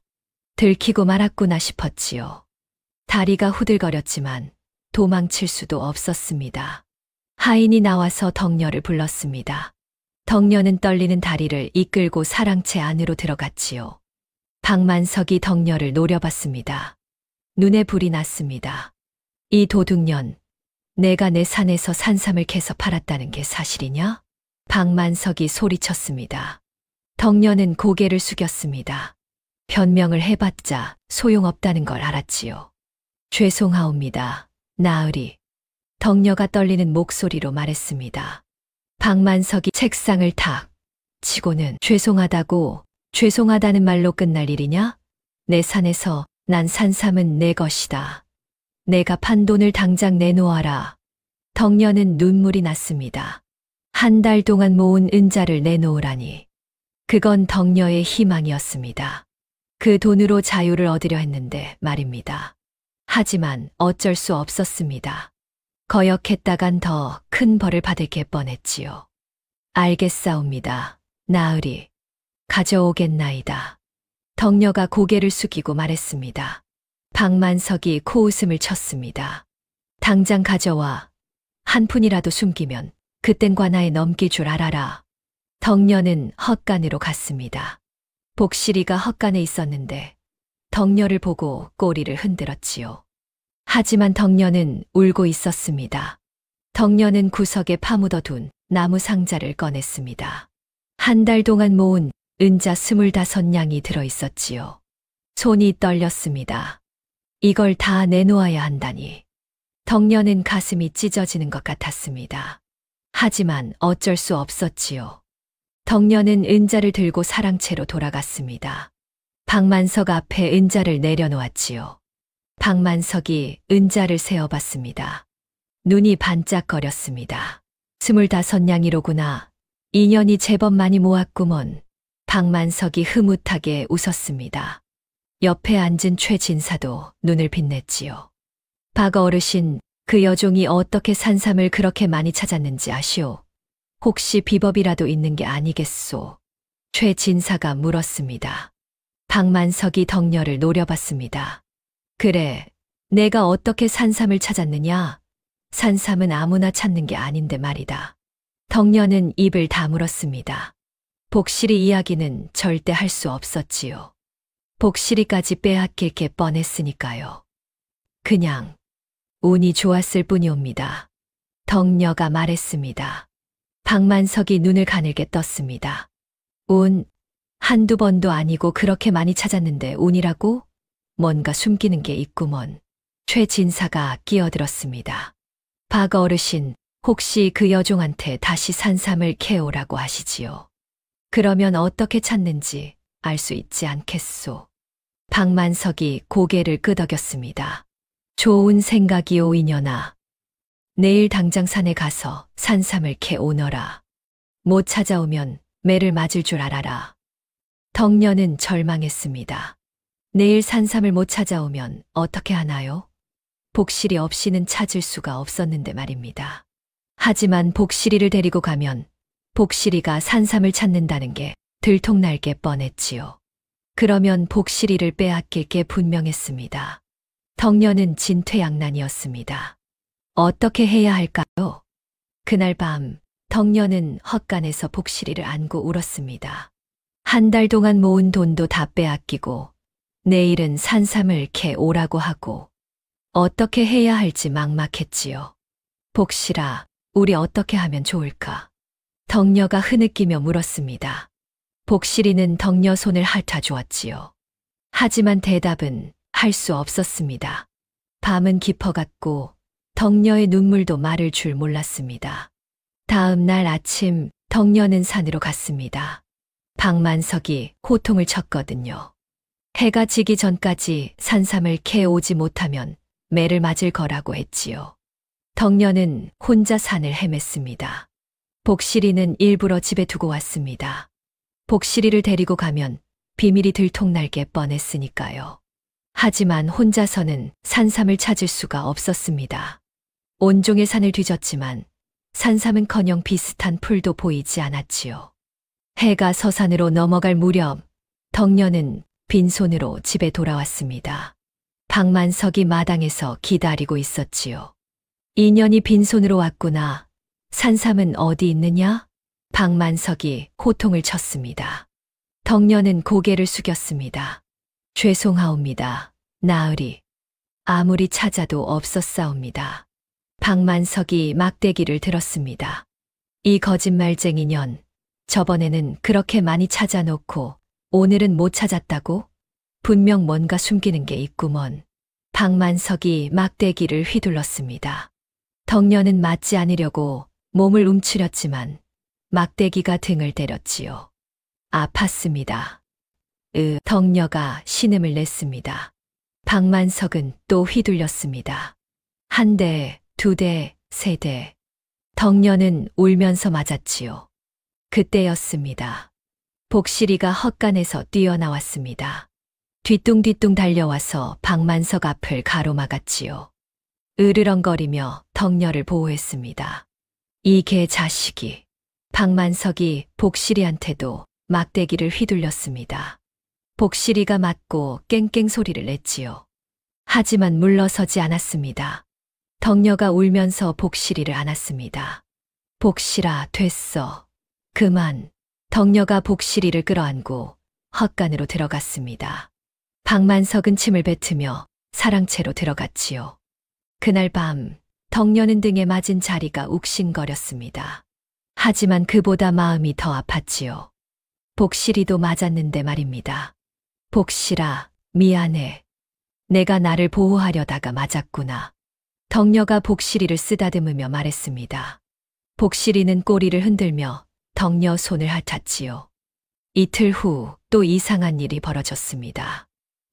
들키고 말았구나 싶었지요. 다리가 후들거렸지만 도망칠 수도 없었습니다. 하인이 나와서 덕녀를 불렀습니다. 덕녀는 떨리는 다리를 이끌고 사랑채 안으로 들어갔지요. 박만석이 덕녀를 노려봤습니다. 눈에 불이 났습니다. 이 도둑년, 내가 내 산에서 산삼을 캐서 팔았다는 게 사실이냐? 박만석이 소리쳤습니다. 덕녀는 고개를 숙였습니다. 변명을 해봤자 소용없다는 걸 알았지요. 죄송하옵니다, 나으리. 덕녀가 떨리는 목소리로 말했습니다. 박만석이 책상을 탁 치고는 죄송하다는 말로 끝날 일이냐? 내 산에서 난 산삼은 내 것이다. 내가 판 돈을 당장 내놓아라. 덕녀는 눈물이 났습니다. 한 달 동안 모은 은자를 내놓으라니. 그건 덕녀의 희망이었습니다. 그 돈으로 자유를 얻으려 했는데 말입니다. 하지만 어쩔 수 없었습니다. 거역했다간 더 큰 벌을 받을 게 뻔했지요. 알겠사옵니다, 나으리. 가져오겠나이다. 덕녀가 고개를 숙이고 말했습니다. 박만석이 코웃음을 쳤습니다. 당장 가져와. 한 푼이라도 숨기면 그땐 관아에 넘길 줄 알아라. 덕녀는 헛간으로 갔습니다. 복실이가 헛간에 있었는데 덕녀를 보고 꼬리를 흔들었지요. 하지만 덕녀는 울고 있었습니다. 덕녀는 구석에 파묻어둔 나무 상자를 꺼냈습니다. 한 달 동안 모은 은자 25냥이 들어있었지요. 손이 떨렸습니다. 이걸 다 내놓아야 한다니. 덕녀는 가슴이 찢어지는 것 같았습니다. 하지만 어쩔 수 없었지요. 덕녀는 은자를 들고 사랑채로 돌아갔습니다. 박만석 앞에 은자를 내려놓았지요. 박만석이 은자를 세어봤습니다. 눈이 반짝거렸습니다. 25냥이로구나. 인연이 제법 많이 모았구먼. 박만석이 흐뭇하게 웃었습니다. 옆에 앉은 최진사도 눈을 빛냈지요. 박 어르신, 그 여종이 어떻게 산삼을 그렇게 많이 찾았는지 아시오? 혹시 비법이라도 있는 게 아니겠소? 최진사가 물었습니다. 박만석이 덕녀를 노려봤습니다. 그래, 내가 어떻게 산삼을 찾았느냐? 산삼은 아무나 찾는 게 아닌데 말이다. 덕녀는 입을 다물었습니다. 복실이 이야기는 절대 할 수 없었지요. 복실이까지 빼앗길 게 뻔했으니까요. 그냥 운이 좋았을 뿐이옵니다. 덕녀가 말했습니다. 박만석이 눈을 가늘게 떴습니다. 운, 한두 번도 아니고 그렇게 많이 찾았는데 운이라고? 뭔가 숨기는 게 있구먼. 최진사가 끼어들었습니다. 박 어르신, 혹시 그 여종한테 다시 산삼을 캐오라고 하시지요. 그러면 어떻게 찾는지 알 수 있지 않겠소. 박만석이 고개를 끄덕였습니다. 좋은 생각이오 이년아. 내일 당장 산에 가서 산삼을 캐오너라. 못 찾아오면 매를 맞을 줄 알아라. 덕녀는 절망했습니다. 내일 산삼을 못 찾아오면 어떻게 하나요? 복실이 없이는 찾을 수가 없었는데 말입니다. 하지만 복실이를 데리고 가면 복실이가 산삼을 찾는다는 게 들통날 게 뻔했지요. 그러면 복실이를 빼앗길 게 분명했습니다. 덕녀는 진퇴양난이었습니다. 어떻게 해야 할까요? 그날 밤 덕녀는 헛간에서 복실이를 안고 울었습니다. 한 달 동안 모은 돈도 다 빼앗기고 내일은 산삼을 캐 오라고 하고 어떻게 해야 할지 막막했지요. 복실아, 우리 어떻게 하면 좋을까? 덕녀가 흐느끼며 물었습니다. 복실이는 덕녀 손을 핥아주었지요. 하지만 대답은 할 수 없었습니다. 밤은 깊어갔고 덕녀의 눈물도 마를 줄 몰랐습니다. 다음 날 아침 덕녀는 산으로 갔습니다. 박만석이 호통을 쳤거든요. 해가 지기 전까지 산삼을 캐 오지 못하면 매를 맞을 거라고 했지요. 덕녀는 혼자 산을 헤맸습니다. 복실이는 일부러 집에 두고 왔습니다. 복실이를 데리고 가면 비밀이 들통날 게 뻔했으니까요. 하지만 혼자서는 산삼을 찾을 수가 없었습니다. 온종일 산을 뒤졌지만 산삼은커녕 비슷한 풀도 보이지 않았지요. 해가 서산으로 넘어갈 무렵 덕녀는 빈손으로 집에 돌아왔습니다. 박만석이 마당에서 기다리고 있었지요. 인연이 빈손으로 왔구나. 산삼은 어디 있느냐? 박만석이 호통을 쳤습니다. 덕녀는 고개를 숙였습니다. 죄송하옵니다. 나으리. 아무리 찾아도 없었사옵니다. 박만석이 막대기를 들었습니다. 이 거짓말쟁이 년, 저번에는 그렇게 많이 찾아놓고 오늘은 못 찾았다고? 분명 뭔가 숨기는 게 있구먼. 박만석이 막대기를 휘둘렀습니다. 덕녀는 맞지 않으려고 몸을 움츠렸지만 막대기가 등을 때렸지요. 아팠습니다. 덕녀가 신음을 냈습니다. 박만석은 또 휘둘렸습니다. 한 대, 두 대, 세 대. 덕녀는 울면서 맞았지요. 그때였습니다. 복실이가 헛간에서 뛰어나왔습니다. 뒤뚱뒤뚱 달려와서 박만석 앞을 가로막았지요. 으르렁거리며 덕녀를 보호했습니다. 이 개 자식이. 박만석이 복실이한테도 막대기를 휘둘렸습니다. 복실이가 맞고 깽깽 소리를 냈지요. 하지만 물러서지 않았습니다. 덕녀가 울면서 복실이를 안았습니다. 복실아, 됐어. 그만. 덕녀가 복실이를 끌어안고 헛간으로 들어갔습니다. 박만석은 침을 뱉으며 사랑채로 들어갔지요. 그날 밤 덕녀는 등에 맞은 자리가 욱신거렸습니다. 하지만 그보다 마음이 더 아팠지요. 복실이도 맞았는데 말입니다. 복실아, 미안해. 내가 나를 보호하려다가 맞았구나. 덕녀가 복실이를 쓰다듬으며 말했습니다. 복실이는 꼬리를 흔들며 덕녀 손을 핥았지요. 이틀 후 또 이상한 일이 벌어졌습니다.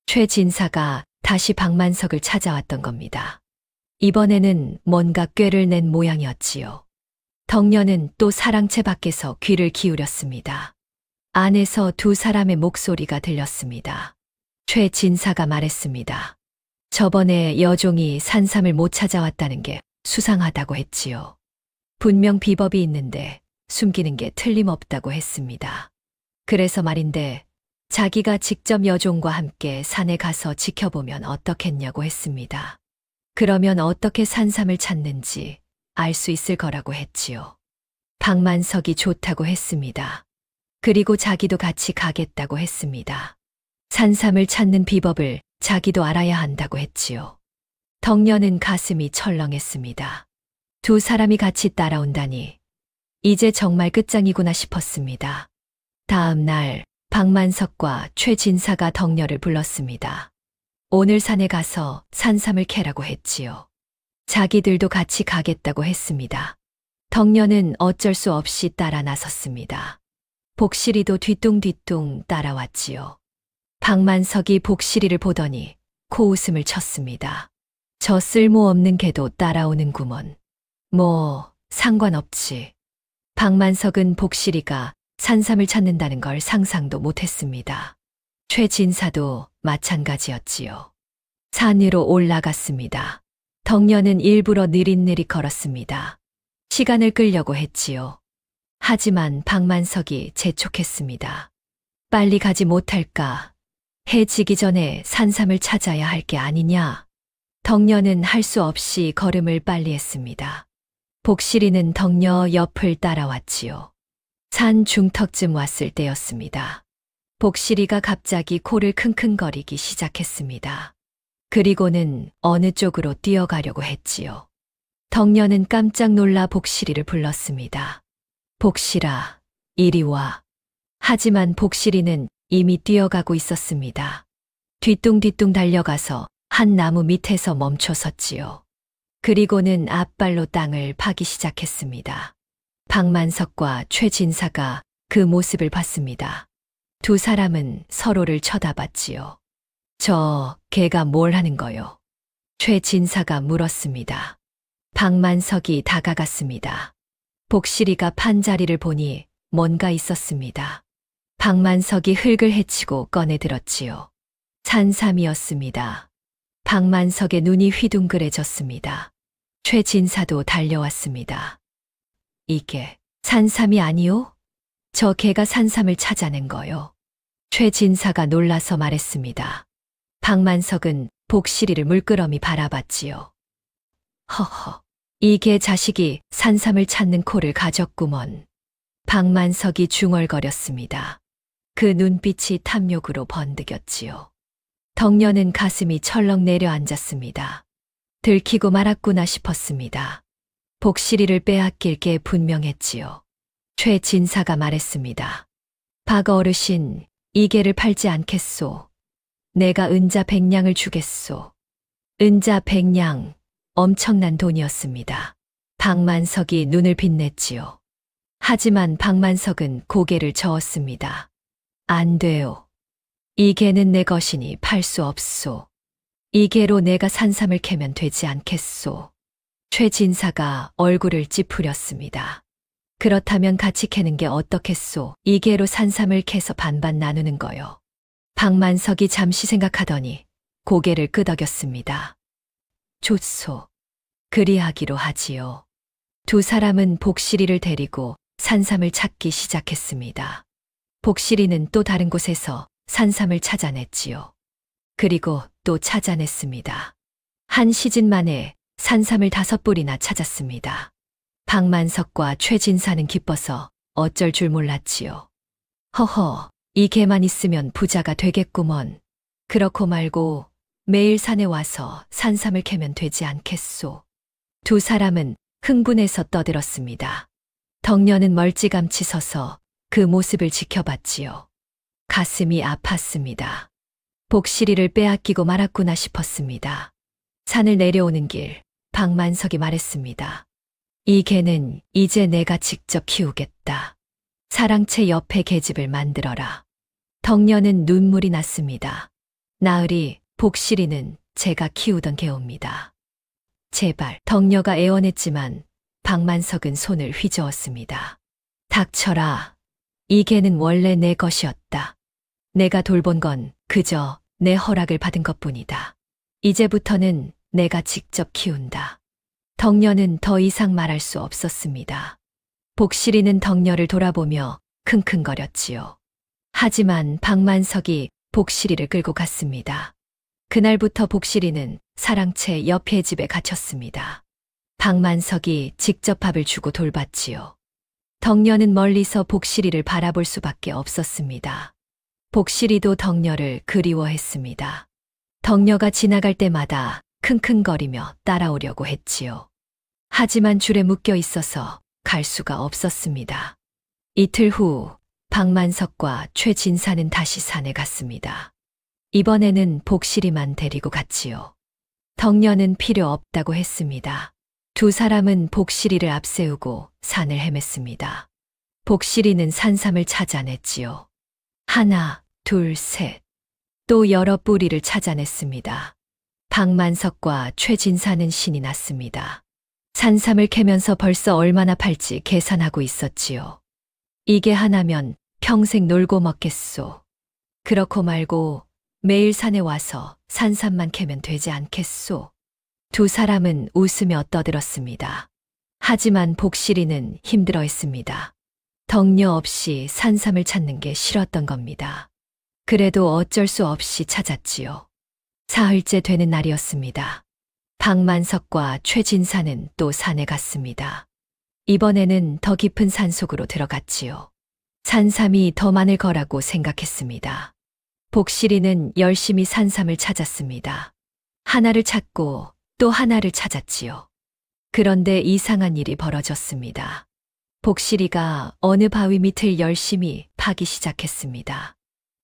최 진사가 다시 박만석을 찾아왔던 겁니다. 이번에는 뭔가 꾀를 낸 모양이었지요. 덕녀는 또 사랑채 밖에서 귀를 기울였습니다. 안에서 두 사람의 목소리가 들렸습니다. 최 진사가 말했습니다. 저번에 여종이 산삼을 못 찾아왔다는 게 수상하다고 했지요. 분명 비법이 있는데 숨기는 게 틀림없다고 했습니다. 그래서 말인데 자기가 직접 여종과 함께 산에 가서 지켜보면 어떻겠냐고 했습니다. 그러면 어떻게 산삼을 찾는지 알 수 있을 거라고 했지요. 박만석이 좋다고 했습니다. 그리고 자기도 같이 가겠다고 했습니다. 산삼을 찾는 비법을 자기도 알아야 한다고 했지요. 덕녀는 가슴이 철렁했습니다. 두 사람이 같이 따라온다니 이제 정말 끝장이구나 싶었습니다. 다음 날 박만석과 최 진사가 덕녀를 불렀습니다. 오늘 산에 가서 산삼을 캐라고 했지요. 자기들도 같이 가겠다고 했습니다. 덕녀는 어쩔 수 없이 따라 나섰습니다. 복실이도 뒤뚱뒤뚱 따라왔지요. 박만석이 복실이를 보더니 코웃음을 쳤습니다. 저 쓸모없는 개도 따라오는구먼. 뭐 상관없지. 박만석은 복실이가 산삼을 찾는다는 걸 상상도 못했습니다. 최 진사도 마찬가지였지요. 산 위로 올라갔습니다. 덕녀는 일부러 느릿느릿 걸었습니다. 시간을 끌려고 했지요. 하지만 박만석이 재촉했습니다. 빨리 가지 못할까? 해 지기 전에 산삼을 찾아야 할 게 아니냐? 덕녀는 할 수 없이 걸음을 빨리 했습니다. 복실이는 덕녀 옆을 따라왔지요. 산 중턱쯤 왔을 때였습니다. 복실이가 갑자기 코를 킁킁거리기 시작했습니다. 그리고는 어느 쪽으로 뛰어가려고 했지요. 덕녀는 깜짝 놀라 복실이를 불렀습니다. 복실아, 이리 와. 하지만 복실이는 이미 뛰어가고 있었습니다. 뒤뚱뒤뚱 달려가서 한 나무 밑에서 멈춰 섰지요. 그리고는 앞발로 땅을 파기 시작했습니다. 박만석과 최 진사가 그 모습을 봤습니다. 두 사람은 서로를 쳐다봤지요. 저 개가 뭘 하는 거요? 최 진사가 물었습니다. 박만석이 다가갔습니다. 복실이가 판 자리를 보니 뭔가 있었습니다. 박만석이 흙을 헤치고 꺼내 들었지요. 산삼이었습니다. 박만석의 눈이 휘둥그레졌습니다. 최 진사도 달려왔습니다. 이게 산삼이 아니오? 저 개가 산삼을 찾아낸 거요. 최 진사가 놀라서 말했습니다. 박만석은 복실이를 물끄러미 바라봤지요. 허허, 이 개 자식이 산삼을 찾는 코를 가졌구먼. 박만석이 중얼거렸습니다. 그 눈빛이 탐욕으로 번득였지요. 덕녀는 가슴이 철렁 내려앉았습니다. 들키고 말았구나 싶었습니다. 복실이를 빼앗길 게 분명했지요. 최 진사가 말했습니다. 박 어르신, 이 개를 팔지 않겠소. 내가 은자 100냥을 주겠소. 은자 100냥, 엄청난 돈이었습니다. 박만석이 눈을 빛냈지요. 하지만 박만석은 고개를 저었습니다. 안 돼요. 이 개는 내 것이니 팔 수 없소. 이 개로 내가 산삼을 캐면 되지 않겠소. 최 진사가 얼굴을 찌푸렸습니다. 그렇다면 같이 캐는 게 어떻겠소? 이 개로 산삼을 캐서 반반 나누는 거요. 박만석이 잠시 생각하더니 고개를 끄덕였습니다. 좋소. 그리하기로 하지요. 두 사람은 복실이를 데리고 산삼을 찾기 시작했습니다. 복실이는 또 다른 곳에서 산삼을 찾아냈지요. 그리고 또 찾아냈습니다. 한 시즌 만에 산삼을 5뿌리나 찾았습니다. 박만석과 최 진사는 기뻐서 어쩔 줄 몰랐지요. 허허, 이 개만 있으면 부자가 되겠구먼. 그렇고 말고 매일 산에 와서 산삼을 캐면 되지 않겠소. 두 사람은 흥분해서 떠들었습니다. 덕녀는 멀찌감치 서서 그 모습을 지켜봤지요. 가슴이 아팠습니다. 복실이를 빼앗기고 말았구나 싶었습니다. 산을 내려오는 길, 박만석이 말했습니다. 이 개는 이제 내가 직접 키우겠다. 사랑채 옆에 계집을 만들어라. 덕녀는 눈물이 났습니다. 나으리, 복실이는 제가 키우던 개옵니다. 제발. 덕녀가 애원했지만 박만석은 손을 휘저었습니다. 닥쳐라. 이 개는 원래 내 것이었다. 내가 돌본 건 그저 내 허락을 받은 것뿐이다. 이제부터는 내가 직접 키운다. 덕녀는 더 이상 말할 수 없었습니다. 복실이는 덕녀를 돌아보며 킁킁거렸지요. 하지만 박만석이 복실이를 끌고 갔습니다. 그날부터 복실이는 사랑채 옆의 집에 갇혔습니다. 박만석이 직접 밥을 주고 돌봤지요. 덕녀는 멀리서 복실이를 바라볼 수밖에 없었습니다. 복실이도 덕녀를 그리워했습니다. 덕녀가 지나갈 때마다 킁킁거리며 따라오려고 했지요. 하지만 줄에 묶여 있어서 갈 수가 없었습니다. 이틀 후 박만석과 최진사는 다시 산에 갔습니다. 이번에는 복실이만 데리고 갔지요. 덕녀는 필요 없다고 했습니다. 두 사람은 복실이를 앞세우고 산을 헤맸습니다. 복실이는 산삼을 찾아냈지요. 하나, 둘, 셋. 또 여러 뿌리를 찾아냈습니다. 박만석과 최진사는 신이 났습니다. 산삼을 캐면서 벌써 얼마나 팔지 계산하고 있었지요. 이게 하나면 평생 놀고 먹겠소. 그렇고 말고 매일 산에 와서 산삼만 캐면 되지 않겠소. 두 사람은 웃으며 떠들었습니다. 하지만 복실이는 힘들어했습니다. 덕녀 없이 산삼을 찾는 게 싫었던 겁니다. 그래도 어쩔 수 없이 찾았지요. 사흘째 되는 날이었습니다. 박만석과 최진사는 또 산에 갔습니다. 이번에는 더 깊은 산속으로 들어갔지요. 산삼이 더 많을 거라고 생각했습니다. 복실이는 열심히 산삼을 찾았습니다. 하나를 찾고 또 하나를 찾았지요. 그런데 이상한 일이 벌어졌습니다. 복실이가 어느 바위 밑을 열심히 파기 시작했습니다.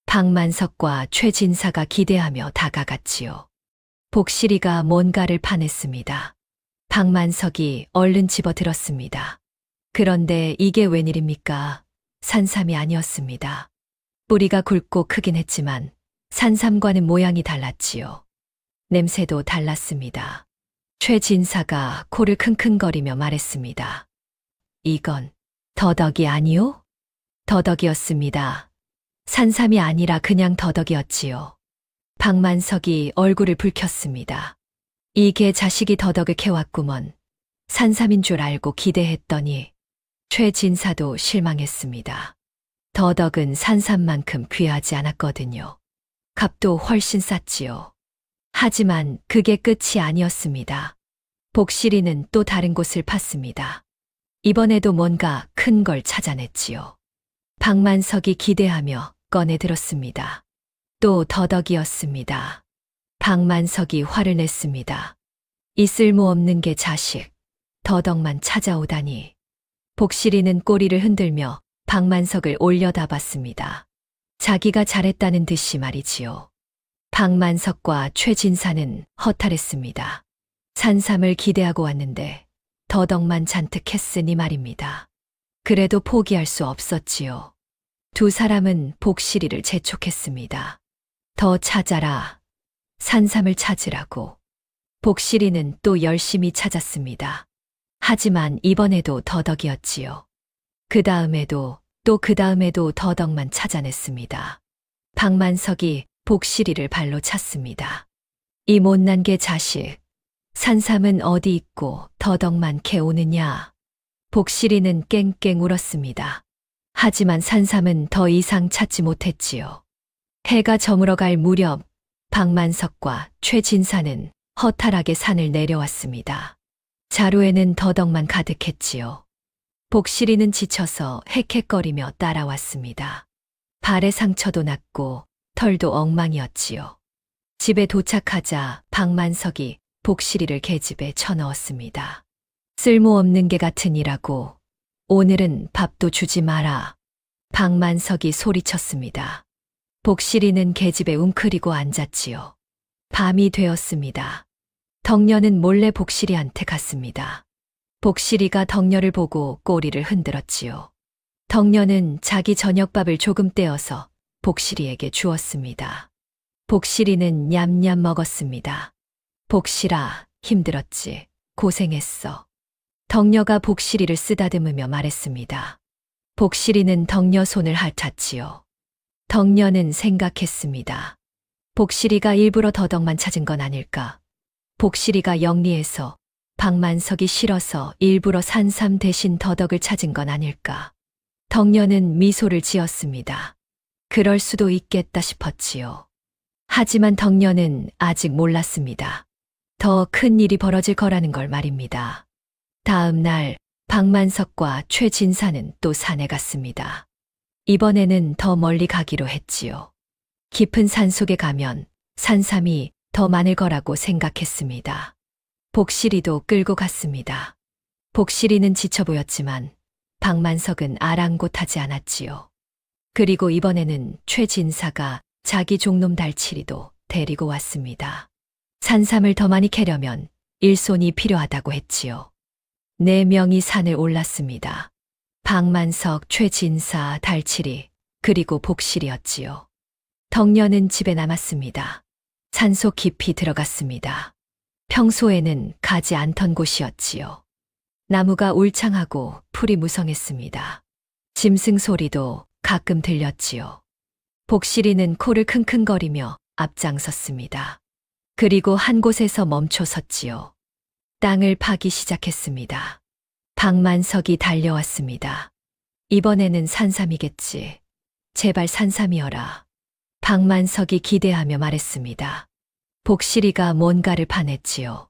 박만석과 최진사가 기대하며 다가갔지요. 복실이가 뭔가를 파냈습니다. 박만석이 얼른 집어들었습니다. 그런데 이게 웬일입니까? 산삼이 아니었습니다. 뿌리가 굵고 크긴 했지만 산삼과는 모양이 달랐지요. 냄새도 달랐습니다. 최진사가 코를 킁킁거리며 말했습니다. 이건 더덕이 아니오? 더덕이었습니다. 산삼이 아니라 그냥 더덕이었지요. 박만석이 얼굴을 붉혔습니다. 이게 자식이 더덕을 캐왔구먼. 산삼인 줄 알고 기대했더니 최진사도 실망했습니다. 더덕은 산삼만큼 귀하지 않았거든요. 값도 훨씬 쌌지요. 하지만 그게 끝이 아니었습니다. 복실이는 또 다른 곳을 팠습니다. 이번에도 뭔가 큰 걸 찾아냈지요. 박만석이 기대하며 꺼내 들었습니다. 또 더덕이었습니다. 박만석이 화를 냈습니다. 이 쓸모없는 게 자식, 더덕만 찾아오다니. 복실이는 꼬리를 흔들며 박만석을 올려다봤습니다. 자기가 잘했다는 듯이 말이지요. 박만석과 최진사는 허탈했습니다. 산삼을 기대하고 왔는데 더덕만 잔뜩 했으니 말입니다. 그래도 포기할 수 없었지요. 두 사람은 복실이를 재촉했습니다. 더 찾아라. 산삼을 찾으라고. 복실이는 또 열심히 찾았습니다. 하지만 이번에도 더덕이었지요. 그 다음에도 또 그 다음에도 더덕만 찾아냈습니다. 박만석이 복실이를 발로 찼습니다. 이 못난 개 자식, 산삼은 어디 있고 더덕만 캐오느냐. 복실이는 깽깽 울었습니다. 하지만 산삼은 더 이상 찾지 못했지요. 해가 저물어갈 무렵 박만석과 최진사는 허탈하게 산을 내려왔습니다. 자루에는 더덕만 가득했지요. 복실이는 지쳐서 헥헥거리며 따라왔습니다. 발에 상처도 났고 털도 엉망이었지요. 집에 도착하자 박만석이 복실이를 계집에 쳐넣었습니다. 쓸모없는 개 같으니라고 오늘은 밥도 주지 마라. 박만석이 소리쳤습니다. 복실이는 계집에 웅크리고 앉았지요. 밤이 되었습니다. 덕녀는 몰래 복실이한테 갔습니다. 복실이가 덕녀를 보고 꼬리를 흔들었지요. 덕녀는 자기 저녁밥을 조금 떼어서 복실이에게 주었습니다. 복실이는 냠냠 먹었습니다. 복실아, 힘들었지. 고생했어. 덕녀가 복실이를 쓰다듬으며 말했습니다. 복실이는 덕녀 손을 핥았지요. 덕녀는 생각했습니다. 복실이가 일부러 더덕만 찾은 건 아닐까. 복실이가 영리해서 박만석이 싫어서 일부러 산삼 대신 더덕을 찾은 건 아닐까. 덕녀는 미소를 지었습니다. 그럴 수도 있겠다 싶었지요. 하지만 덕녀는 아직 몰랐습니다. 더 큰 일이 벌어질 거라는 걸 말입니다. 다음 날 박만석과 최진사는 또 산에 갔습니다. 이번에는 더 멀리 가기로 했지요. 깊은 산 속에 가면 산삼이 더 많을 거라고 생각했습니다. 복실이도 끌고 갔습니다. 복실이는 지쳐 보였지만 박만석은 아랑곳하지 않았지요. 그리고 이번에는 최진사가 자기 종놈 달치리도 데리고 왔습니다. 산삼을 더 많이 캐려면 일손이 필요하다고 했지요. 4명이 산을 올랐습니다. 박만석, 최진사, 달치리, 그리고 복실이었지요. 덕녀는 집에 남았습니다. 산속 깊이 들어갔습니다. 평소에는 가지 않던 곳이었지요. 나무가 울창하고 풀이 무성했습니다. 짐승 소리도 가끔 들렸지요. 복실이는 코를 킁킁거리며 앞장섰습니다. 그리고 한 곳에서 멈춰 섰지요. 땅을 파기 시작했습니다. 박만석이 달려왔습니다. 이번에는 산삼이겠지. 제발 산삼이어라. 박만석이 기대하며 말했습니다. 복실이가 뭔가를 파냈지요.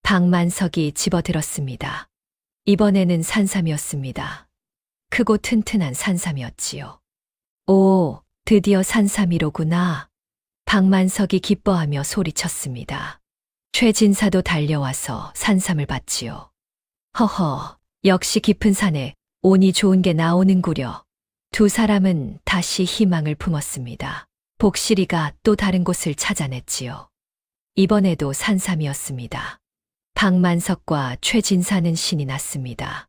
박만석이 집어들었습니다. 이번에는 산삼이었습니다. 크고 튼튼한 산삼이었지요. 오, 드디어 산삼이로구나. 박만석이 기뻐하며 소리쳤습니다. 최진사도 달려와서 산삼을 봤지요. 허허, 역시 깊은 산에 오니 좋은 게 나오는구려. 두 사람은 다시 희망을 품었습니다. 복실이가 또 다른 곳을 찾아냈지요. 이번에도 산삼이었습니다. 박만석과 최진사는 신이 났습니다.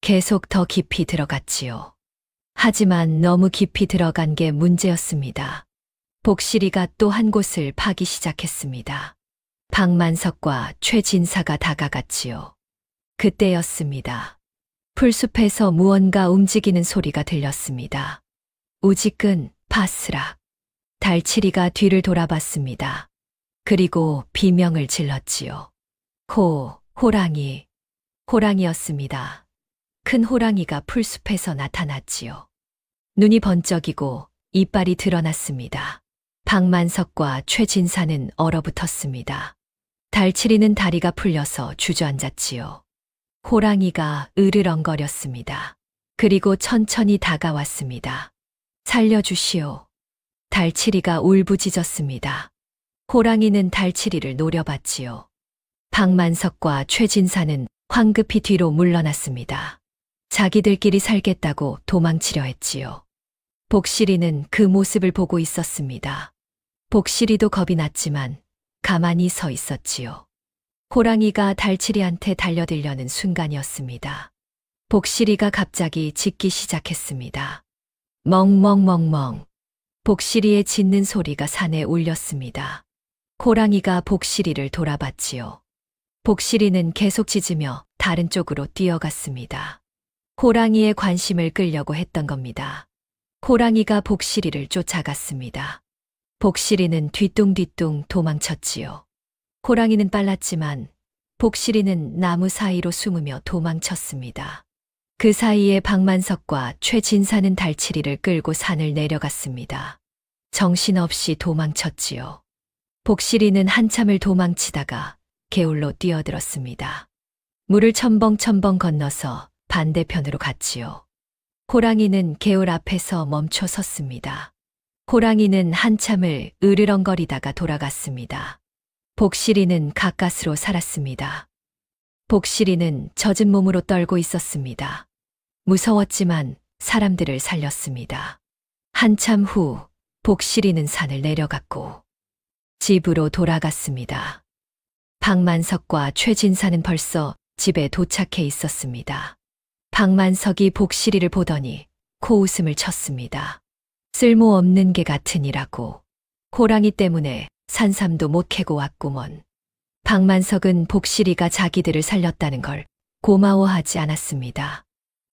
계속 더 깊이 들어갔지요. 하지만 너무 깊이 들어간 게 문제였습니다. 복실이가 또 한 곳을 파기 시작했습니다. 박만석과 최진사가 다가갔지요. 그때였습니다. 풀숲에서 무언가 움직이는 소리가 들렸습니다. 우지끈, 바스락. 달치리가 뒤를 돌아봤습니다. 그리고 비명을 질렀지요. 호랑이. 호랑이였습니다. 큰 호랑이가 풀숲에서 나타났지요. 눈이 번쩍이고 이빨이 드러났습니다. 박만석과 최진사는 얼어붙었습니다. 달치리는 다리가 풀려서 주저앉았지요. 호랑이가 으르렁거렸습니다. 그리고 천천히 다가왔습니다. 살려주시오. 달치리가 울부짖었습니다. 호랑이는 달치리를 노려봤지요. 박만석과 최진사는 황급히 뒤로 물러났습니다. 자기들끼리 살겠다고 도망치려 했지요. 복실이는 그 모습을 보고 있었습니다. 복실이도 겁이 났지만 가만히 서 있었지요. 호랑이가 달치리한테 달려들려는 순간이었습니다. 복실이가 갑자기 짖기 시작했습니다. 멍멍멍멍. 복실이의 짖는 소리가 산에 울렸습니다. 호랑이가 복실이를 돌아봤지요. 복실이는 계속 짖으며 다른 쪽으로 뛰어갔습니다. 호랑이의 관심을 끌려고 했던 겁니다. 호랑이가 복실이를 쫓아갔습니다. 복실이는 뒤뚱뒤뚱 도망쳤지요. 호랑이는 빨랐지만 복실이는 나무 사이로 숨으며 도망쳤습니다. 그 사이에 박만석과 최진사는 달치리를 끌고 산을 내려갔습니다. 정신없이 도망쳤지요. 복실이는 한참을 도망치다가 개울로 뛰어들었습니다. 물을 첨벙첨벙 건너서 반대편으로 갔지요. 호랑이는 개울 앞에서 멈춰 섰습니다. 호랑이는 한참을 으르렁거리다가 돌아갔습니다. 복실이는 가까스로 살았습니다. 복실이는 젖은 몸으로 떨고 있었습니다. 무서웠지만 사람들을 살렸습니다. 한참 후 복실이는 산을 내려갔고 집으로 돌아갔습니다. 박만석과 최진사는 벌써 집에 도착해 있었습니다. 박만석이 복실이를 보더니 코웃음을 쳤습니다. 쓸모없는 개 같으니라고. 호랑이 때문에 산삼도 못 캐고 왔구먼. 박만석은 복실이가 자기들을 살렸다는 걸 고마워하지 않았습니다.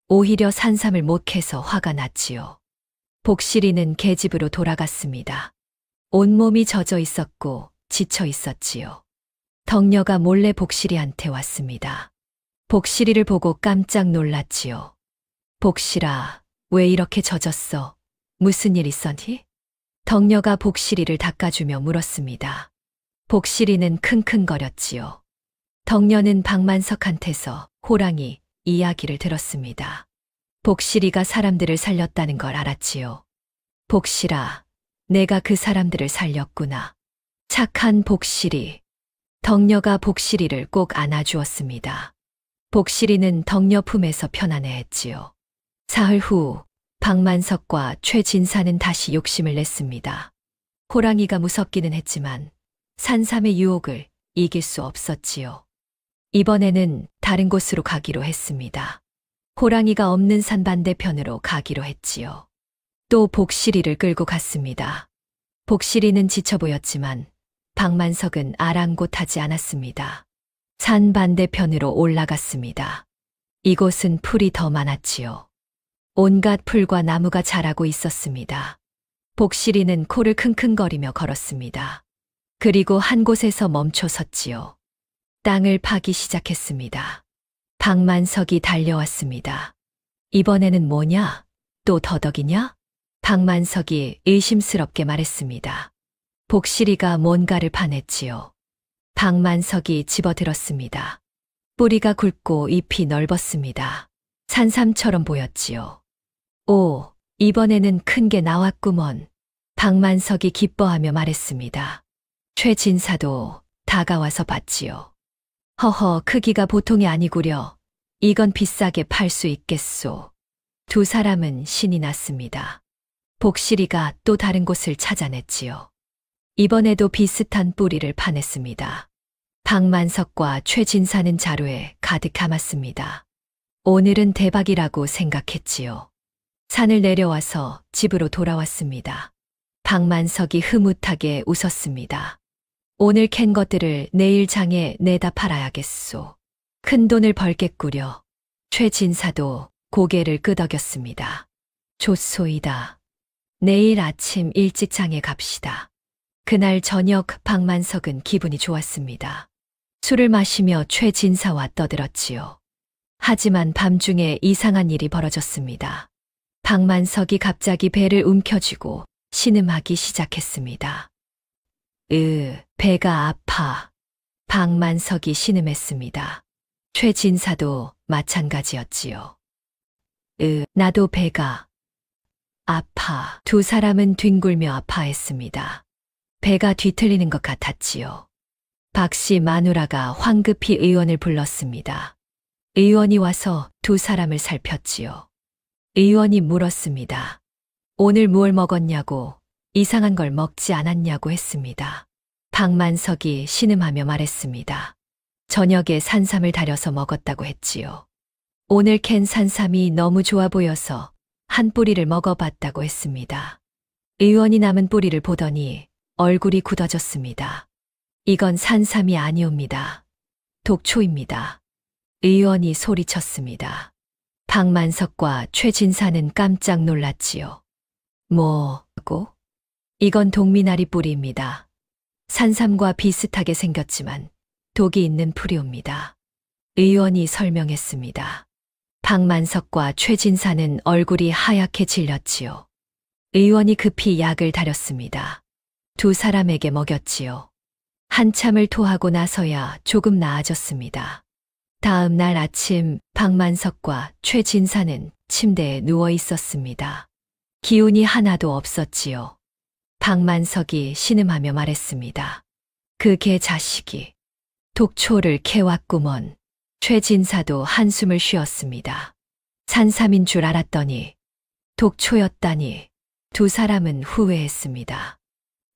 오히려 산삼을 못 캐서 화가 났지요. 복실이는 계집으로 돌아갔습니다. 온몸이 젖어 있었고 지쳐 있었지요. 덕녀가 몰래 복실이한테 왔습니다. 복실이를 보고 깜짝 놀랐지요. 복실아, 왜 이렇게 젖었어? 무슨 일 있었니? 덕녀가 복실이를 닦아주며 물었습니다. 복실이는 킁킁거렸지요. 덕녀는 박만석한테서 호랑이 이야기를 들었습니다. 복실이가 사람들을 살렸다는 걸 알았지요. 복실아, 내가 그 사람들을 살렸구나. 착한 복실이. 덕녀가 복실이를 꼭 안아주었습니다. 복실이는 덕녀 품에서 편안해했지요. 사흘 후 박만석과 최진사는 다시 욕심을 냈습니다. 호랑이가 무섭기는 했지만 산삼의 유혹을 이길 수 없었지요. 이번에는 다른 곳으로 가기로 했습니다. 호랑이가 없는 산 반대편으로 가기로 했지요. 또 복실이를 끌고 갔습니다. 복실이는 지쳐 보였지만 박만석은 아랑곳하지 않았습니다. 산 반대편으로 올라갔습니다. 이곳은 풀이 더 많았지요. 온갖 풀과 나무가 자라고 있었습니다. 복실이는 코를 킁킁거리며 걸었습니다. 그리고 한 곳에서 멈춰 섰지요. 땅을 파기 시작했습니다. 박만석이 달려왔습니다. 이번에는 뭐냐? 또 더덕이냐? 박만석이 의심스럽게 말했습니다. 복실이가 뭔가를 파냈지요. 박만석이 집어들었습니다. 뿌리가 굵고 잎이 넓었습니다. 산삼처럼 보였지요. 오, 이번에는 큰 게 나왔구먼. 박만석이 기뻐하며 말했습니다. 최진사도 다가와서 봤지요. 허허, 크기가 보통이 아니구려. 이건 비싸게 팔 수 있겠소. 두 사람은 신이 났습니다. 복실이가 또 다른 곳을 찾아냈지요. 이번에도 비슷한 뿌리를 파냈습니다. 박만석과 최진사는 자루에 가득 담았습니다. 오늘은 대박이라고 생각했지요. 산을 내려와서 집으로 돌아왔습니다. 박만석이 흐뭇하게 웃었습니다. 오늘 캔 것들을 내일 장에 내다 팔아야겠소. 큰 돈을 벌겠구려. 최진사도 고개를 끄덕였습니다. 좋소이다. 내일 아침 일찍 장에 갑시다. 그날 저녁 박만석은 기분이 좋았습니다. 술을 마시며 최진사와 떠들었지요. 하지만 밤중에 이상한 일이 벌어졌습니다. 박만석이 갑자기 배를 움켜쥐고 신음하기 시작했습니다. 배가 아파. 박만석이 신음했습니다. 최진사도 마찬가지였지요. 나도 배가 아파. 두 사람은 뒹굴며 아파했습니다. 배가 뒤틀리는 것 같았지요. 박씨 마누라가 황급히 의원을 불렀습니다. 의원이 와서 두 사람을 살폈지요. 의원이 물었습니다. 오늘 무얼 먹었냐고, 이상한 걸 먹지 않았냐고 했습니다. 박만석이 신음하며 말했습니다. 저녁에 산삼을 달여서 먹었다고 했지요. 오늘 캔 산삼이 너무 좋아 보여서 한 뿌리를 먹어봤다고 했습니다. 의원이 남은 뿌리를 보더니 얼굴이 굳어졌습니다. 이건 산삼이 아니옵니다. 독초입니다. 의원이 소리쳤습니다. 박만석과 최진사는 깜짝 놀랐지요. 뭐고? 이건 동미나리 뿌리입니다. 산삼과 비슷하게 생겼지만 독이 있는 풀이옵니다. 의원이 설명했습니다. 박만석과 최진사는 얼굴이 하얗게 질렸지요. 의원이 급히 약을 다렸습니다. 두 사람에게 먹였지요. 한참을 토하고 나서야 조금 나아졌습니다. 다음 날 아침 박만석과 최진사는 침대에 누워 있었습니다. 기운이 하나도 없었지요. 박만석이 신음하며 말했습니다. 그 개 자식이 독초를 캐왔구먼. 최진사도 한숨을 쉬었습니다. 산삼인 줄 알았더니 독초였다니. 두 사람은 후회했습니다.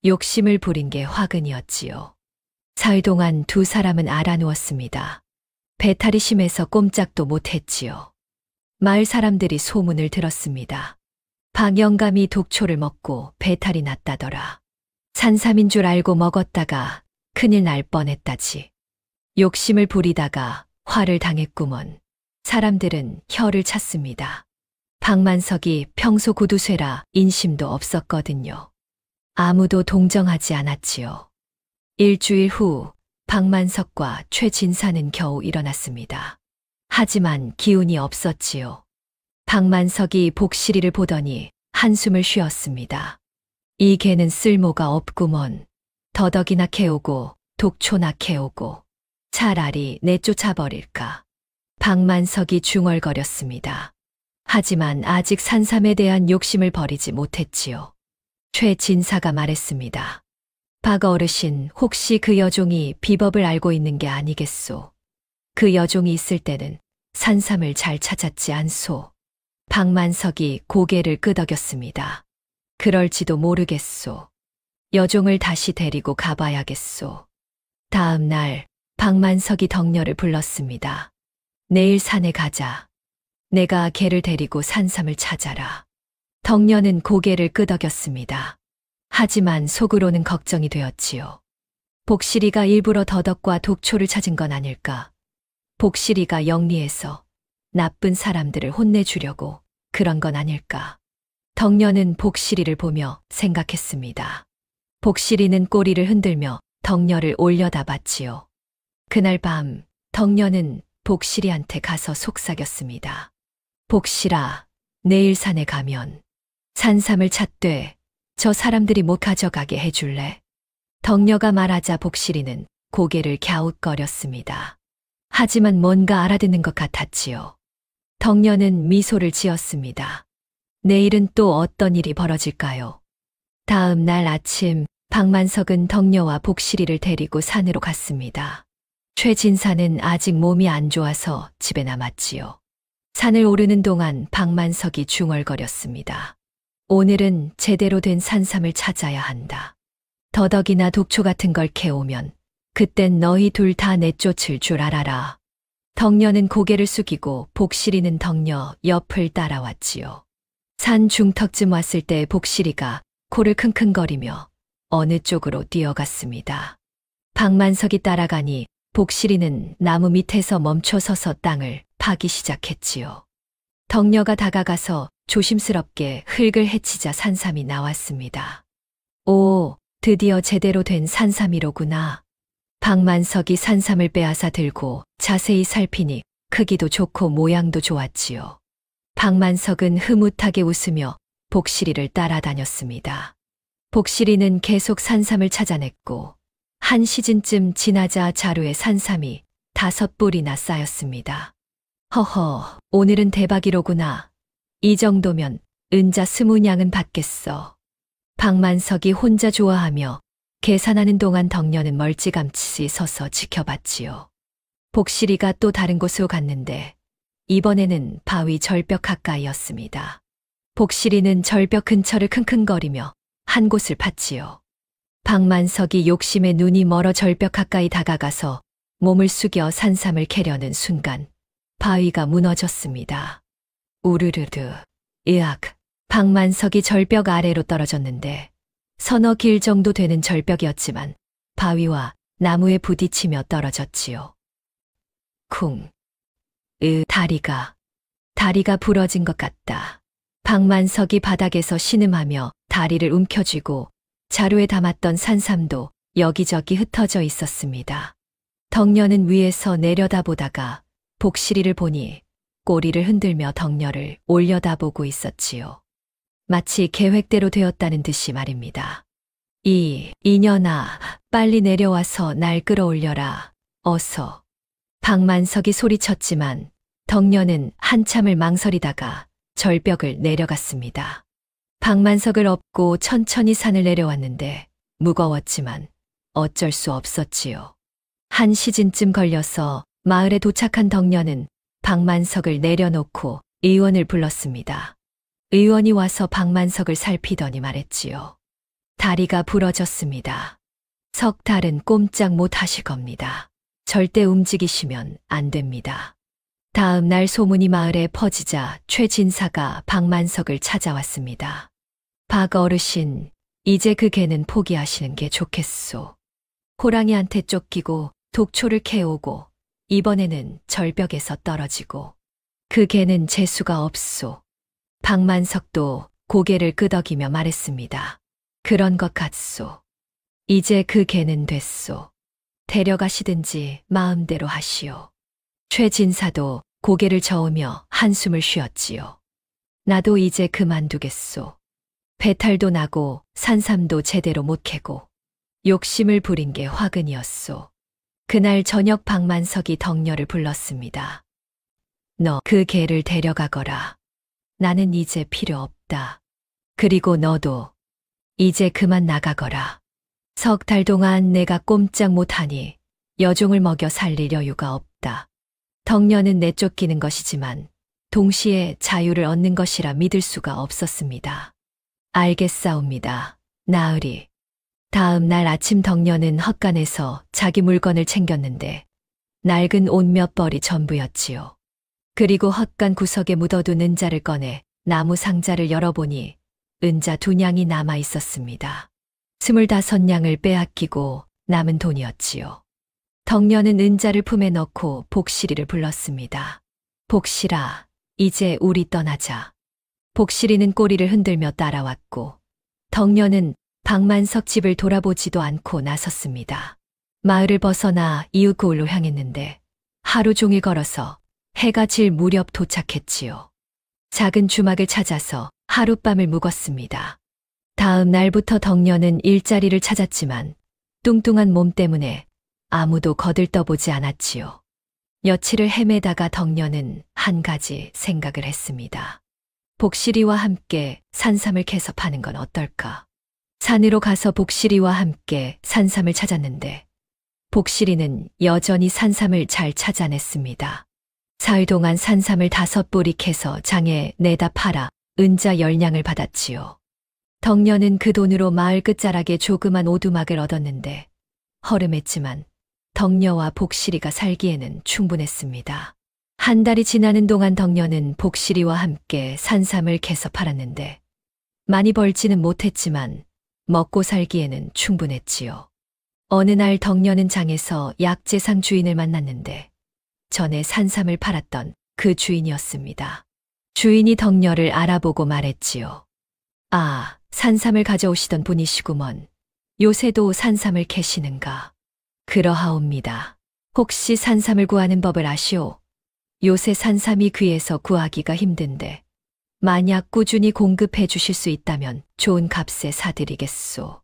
욕심을 부린 게 화근이었지요. 사흘 동안 두 사람은 알아누웠습니다. 배탈이 심해서 꼼짝도 못했지요. 마을 사람들이 소문을 들었습니다. 박영감이 독초를 먹고 배탈이 났다더라. 산삼인 줄 알고 먹었다가 큰일 날 뻔했다지. 욕심을 부리다가 화를 당했구먼. 사람들은 혀를 찼습니다. 박만석이 평소 구두쇠라 인심도 없었거든요. 아무도 동정하지 않았지요. 일주일 후 박만석과 최진사는 겨우 일어났습니다. 하지만 기운이 없었지요. 박만석이 복실이를 보더니 한숨을 쉬었습니다. 이 개는 쓸모가 없구먼. 더덕이나 캐오고 독초나 캐오고 차라리 내쫓아버릴까. 박만석이 중얼거렸습니다. 하지만 아직 산삼에 대한 욕심을 버리지 못했지요. 최진사가 말했습니다. 박 어르신, 혹시 그 여종이 비법을 알고 있는 게 아니겠소? 그 여종이 있을 때는 산삼을 잘 찾았지 않소? 박만석이 고개를 끄덕였습니다. 그럴지도 모르겠소. 여종을 다시 데리고 가봐야겠소. 다음 날 박만석이 덕녀를 불렀습니다. 내일 산에 가자. 내가 개를 데리고 산삼을 찾아라. 덕녀는 고개를 끄덕였습니다. 하지만 속으로는 걱정이 되었지요. 복실이가 일부러 더덕과 독초를 찾은 건 아닐까. 복실이가 영리해서 나쁜 사람들을 혼내주려고 그런 건 아닐까. 덕녀는 복실이를 보며 생각했습니다. 복실이는 꼬리를 흔들며 덕녀를 올려다 봤지요. 그날 밤 덕녀는 복실이한테 가서 속삭였습니다. 복실아, 내일 산에 가면 산삼을 찾되 저 사람들이 못 가져가게 해줄래? 덕녀가 말하자 복실이는 고개를 갸웃거렸습니다. 하지만 뭔가 알아듣는 것 같았지요. 덕녀는 미소를 지었습니다. 내일은 또 어떤 일이 벌어질까요? 다음 날 아침 박만석은 덕녀와 복실이를 데리고 산으로 갔습니다. 최진사는 아직 몸이 안 좋아서 집에 남았지요. 산을 오르는 동안 박만석이 중얼거렸습니다. 오늘은 제대로 된 산삼을 찾아야 한다. 더덕이나 독초 같은 걸 캐오면 그땐 너희 둘 다 내쫓을 줄 알아라. 덕녀는 고개를 숙이고 복실이는 덕녀 옆을 따라왔지요. 산 중턱쯤 왔을 때 복실이가 코를 킁킁거리며 어느 쪽으로 뛰어갔습니다. 박만석이 따라가니 복실이는 나무 밑에서 멈춰서서 땅을 파기 시작했지요. 덕녀가 다가가서 조심스럽게 흙을 헤치자 산삼이 나왔습니다. 오, 드디어 제대로 된 산삼이로구나. 박만석이 산삼을 빼앗아 들고 자세히 살피니 크기도 좋고 모양도 좋았지요. 박만석은 흐뭇하게 웃으며 복실이를 따라다녔습니다. 복실이는 계속 산삼을 찾아냈고 한 시즌쯤 지나자 자루에 산삼이 5뿌리나 쌓였습니다. 허허, 오늘은 대박이로구나. 이 정도면 은자 20냥은 받겠어. 박만석이 혼자 좋아하며 계산하는 동안 덕녀는 멀찌감치 서서 지켜봤지요. 복실이가 또 다른 곳으로 갔는데 이번에는 바위 절벽 가까이였습니다. 복실이는 절벽 근처를 킁킁거리며 한 곳을 봤지요. 박만석이 욕심에 눈이 멀어 절벽 가까이 다가가서 몸을 숙여 산삼을 캐려는 순간 바위가 무너졌습니다. 우르르르, 으악. 박만석이 절벽 아래로 떨어졌는데 서너 길 정도 되는 절벽이었지만 바위와 나무에 부딪히며 떨어졌지요. 쿵. 다리가 부러진 것 같다. 박만석이 바닥에서 신음하며 다리를 움켜쥐고 자루에 담았던 산삼도 여기저기 흩어져 있었습니다. 덕녀는 위에서 내려다보다가 복실이를 보니 꼬리를 흔들며 덕녀를 올려다보고 있었지요. 마치 계획대로 되었다는 듯이 말입니다. 이년아, 빨리 내려와서 날 끌어올려라. 어서. 박만석이 소리쳤지만 덕녀는 한참을 망설이다가 절벽을 내려갔습니다. 박만석을 업고 천천히 산을 내려왔는데 무거웠지만 어쩔 수 없었지요. 한 시즌쯤 걸려서 마을에 도착한 덕녀는 박만석을 내려놓고 의원을 불렀습니다. 의원이 와서 박만석을 살피더니 말했지요. 다리가 부러졌습니다. 석 달은 꼼짝 못 하실 겁니다. 절대 움직이시면 안 됩니다. 다음 날 소문이 마을에 퍼지자 최 진사가 박만석을 찾아왔습니다. 박 어르신, 이제 그 개는 포기하시는 게 좋겠소. 호랑이한테 쫓기고 독초를 캐오고 이번에는 절벽에서 떨어지고 그 개는 재수가 없소. 박만석도 고개를 끄덕이며 말했습니다. 그런 것 같소. 이제 그 개는 됐소. 데려가시든지 마음대로 하시오. 최 진사도 고개를 저으며 한숨을 쉬었지요. 나도 이제 그만두겠소. 배탈도 나고 산삼도 제대로 못 캐고 욕심을 부린 게 화근이었소. 그날 저녁 박만석이 덕녀를 불렀습니다. 너 그 개를 데려가거라. 나는 이제 필요 없다. 그리고 너도 이제 그만 나가거라. 석 달 동안 내가 꼼짝 못하니 여종을 먹여 살릴 여유가 없다. 덕녀는 내쫓기는 것이지만 동시에 자유를 얻는 것이라 믿을 수가 없었습니다. 알겠사옵니다. 나으리. 다음 날 아침 덕녀는 헛간에서 자기 물건을 챙겼는데 낡은 옷 몇 벌이 전부였지요. 그리고 헛간 구석에 묻어둔 은자를 꺼내 나무 상자를 열어보니 은자 2냥이 남아 있었습니다. 25냥을 빼앗기고 남은 돈이었지요. 덕녀는 은자를 품에 넣고 복실이를 불렀습니다. 복실아, 이제 우리 떠나자. 복실이는 꼬리를 흔들며 따라왔고 덕녀는 박만석 집을 돌아보지도 않고 나섰습니다. 마을을 벗어나 이웃 고을로 향했는데 하루 종일 걸어서 해가 질 무렵 도착했지요. 작은 주막을 찾아서 하룻밤을 묵었습니다. 다음 날부터 덕녀는 일자리를 찾았지만 뚱뚱한 몸 때문에 아무도 거들떠보지 않았지요. 며칠을 헤매다가 덕녀는 한 가지 생각을 했습니다. 복실이와 함께 산삼을 캐서 파는 건 어떨까? 산으로 가서 복실이와 함께 산삼을 찾았는데 복실이는 여전히 산삼을 잘 찾아냈습니다. 사흘 동안 산삼을 5뿌리 캐서 장에 내다 팔아 은자 10냥을 받았지요. 덕녀는 그 돈으로 마을 끝자락에 조그만 오두막을 얻었는데 허름했지만 덕녀와 복실이가 살기에는 충분했습니다. 한 달이 지나는 동안 덕녀는 복실이와 함께 산삼을 캐서 팔았는데 많이 벌지는 못했지만 먹고 살기에는 충분했지요. 어느 날 덕녀는 장에서 약재상 주인을 만났는데 전에 산삼을 팔았던 그 주인이었습니다. 주인이 덕녀를 알아보고 말했지요. 아, 산삼을 가져오시던 분이시구먼. 요새도 산삼을 캐시는가? 그러하옵니다. 혹시 산삼을 구하는 법을 아시오? 요새 산삼이 귀해서 구하기가 힘든데 만약 꾸준히 공급해 주실 수 있다면 좋은 값에 사드리겠소.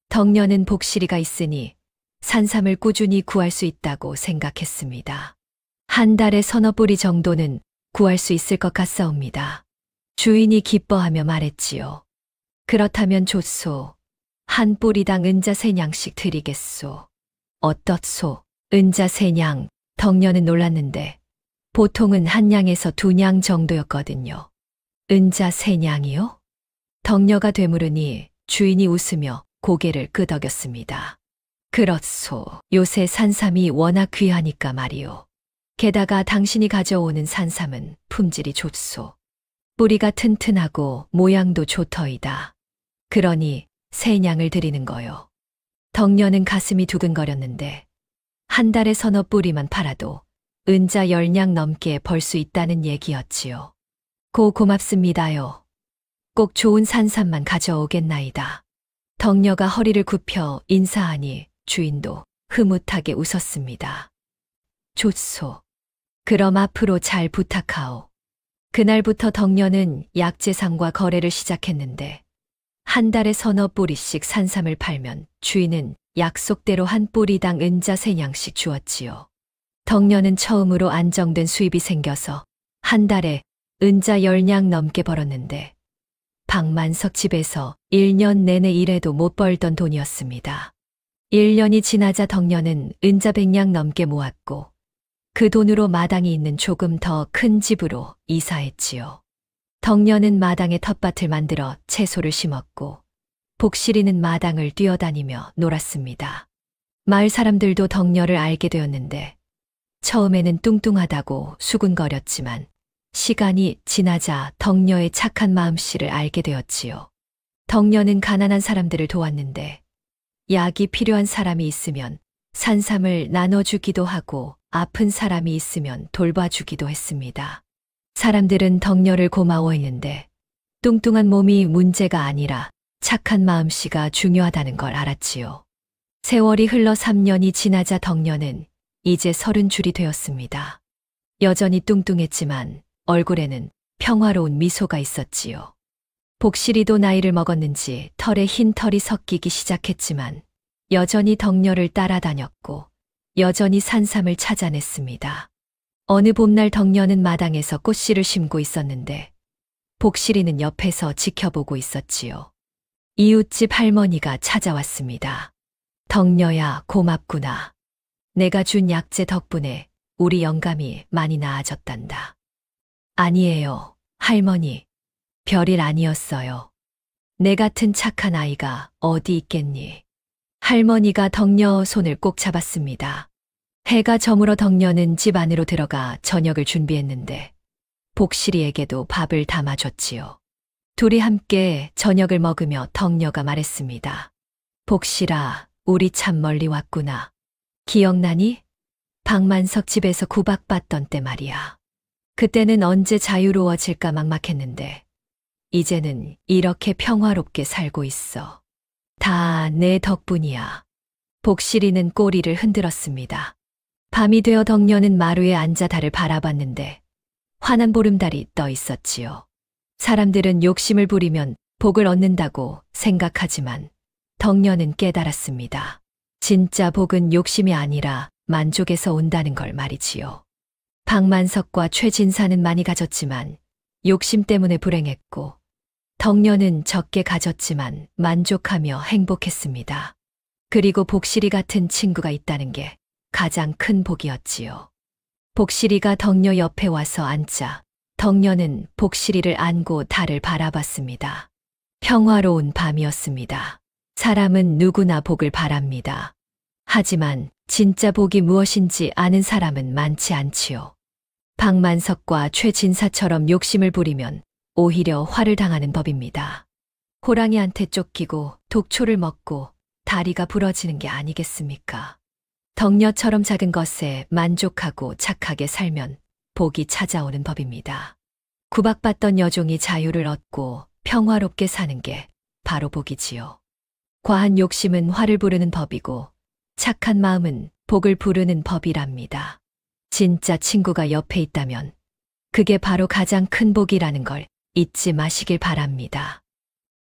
덕녀는 복실이가 있으니 산삼을 꾸준히 구할 수 있다고 생각했습니다. 한 달에 3-4뿌리 정도는 구할 수 있을 것 같사옵니다. 주인이 기뻐하며 말했지요. 그렇다면 좋소. 한 뿌리당 은자 3냥씩 드리겠소. 어떻소? 은자 3냥. 덕녀는 놀랐는데 보통은 1냥에서 2냥 정도였거든요. 은자 3냥이요? 덕녀가 되물으니 주인이 웃으며 고개를 끄덕였습니다. 그렇소. 요새 산삼이 워낙 귀하니까 말이오. 게다가 당신이 가져오는 산삼은 품질이 좋소. 뿌리가 튼튼하고 모양도 좋더이다. 그러니 3냥을 드리는 거요. 덕녀는 가슴이 두근거렸는데 한 달에 3-4뿌리만 팔아도 은자 10냥 넘게 벌 수 있다는 얘기였지요. 고맙습니다요. 꼭 좋은 산삼만 가져오겠나이다. 덕녀가 허리를 굽혀 인사하니 주인도 흐뭇하게 웃었습니다. 좋소. 그럼 앞으로 잘 부탁하오. 그날부터 덕녀는 약재상과 거래를 시작했는데 한 달에 3-4뿌리씩 산삼을 팔면 주인은 약속대로 한 뿌리당 은자 3냥씩 주었지요. 덕녀는 처음으로 안정된 수입이 생겨서 한 달에 은자 10냥 넘게 벌었는데 박만석 집에서 1년 내내 일해도 못 벌던 돈이었습니다. 1년이 지나자 덕녀는 은자 100냥 넘게 모았고 그 돈으로 마당이 있는 조금 더 큰 집으로 이사했지요. 덕녀는 마당에 텃밭을 만들어 채소를 심었고 복실이는 마당을 뛰어다니며 놀았습니다. 마을 사람들도 덕녀를 알게 되었는데 처음에는 뚱뚱하다고 수군거렸지만 시간이 지나자 덕녀의 착한 마음씨를 알게 되었지요. 덕녀는 가난한 사람들을 도왔는데 약이 필요한 사람이 있으면 산삼을 나눠주기도 하고 아픈 사람이 있으면 돌봐주기도 했습니다. 사람들은 덕녀를 고마워했는데 뚱뚱한 몸이 문제가 아니라 착한 마음씨가 중요하다는 걸 알았지요. 세월이 흘러 3년이 지나자 덕녀는 이제 30줄이 되었습니다. 여전히 뚱뚱했지만 얼굴에는 평화로운 미소가 있었지요. 복실이도 나이를 먹었는지 털에 흰 털이 섞이기 시작했지만 여전히 덕녀를 따라다녔고 여전히 산삼을 찾아냈습니다. 어느 봄날 덕녀는 마당에서 꽃씨를 심고 있었는데 복실이는 옆에서 지켜보고 있었지요. 이웃집 할머니가 찾아왔습니다. 덕녀야, 고맙구나. 내가 준 약재 덕분에 우리 영감이 많이 나아졌단다. 아니에요, 할머니. 별일 아니었어요. 내 같은 착한 아이가 어디 있겠니? 할머니가 덕녀 손을 꼭 잡았습니다. 해가 저물어 덕녀는 집 안으로 들어가 저녁을 준비했는데 복실이에게도 밥을 담아줬지요. 둘이 함께 저녁을 먹으며 덕녀가 말했습니다. 복실아, 우리 참 멀리 왔구나. 기억나니? 박만석 집에서 구박받던 때 말이야. 그때는 언제 자유로워질까 막막했는데 이제는 이렇게 평화롭게 살고 있어. 다 내 덕분이야. 복실이는 꼬리를 흔들었습니다. 밤이 되어 덕녀는 마루에 앉아 달을 바라봤는데 환한 보름달이 떠 있었지요. 사람들은 욕심을 부리면 복을 얻는다고 생각하지만 덕녀는 깨달았습니다. 진짜 복은 욕심이 아니라 만족에서 온다는 걸 말이지요. 박만석과 최진사는 많이 가졌지만 욕심 때문에 불행했고 덕녀는 적게 가졌지만 만족하며 행복했습니다. 그리고 복실이 같은 친구가 있다는 게 가장 큰 복이었지요. 복실이가 덕녀 옆에 와서 앉자 덕녀는 복실이를 안고 달을 바라봤습니다. 평화로운 밤이었습니다. 사람은 누구나 복을 바랍니다. 하지만 진짜 복이 무엇인지 아는 사람은 많지 않지요. 박만석과 최진사처럼 욕심을 부리면 오히려 화를 당하는 법입니다. 호랑이한테 쫓기고 독초를 먹고 다리가 부러지는 게 아니겠습니까? 덕녀처럼 작은 것에 만족하고 착하게 살면 복이 찾아오는 법입니다. 구박받던 여종이 자유를 얻고 평화롭게 사는 게 바로 복이지요. 과한 욕심은 화를 부르는 법이고 착한 마음은 복을 부르는 법이랍니다. 진짜 친구가 옆에 있다면 그게 바로 가장 큰 복이라는 걸 잊지 마시길 바랍니다.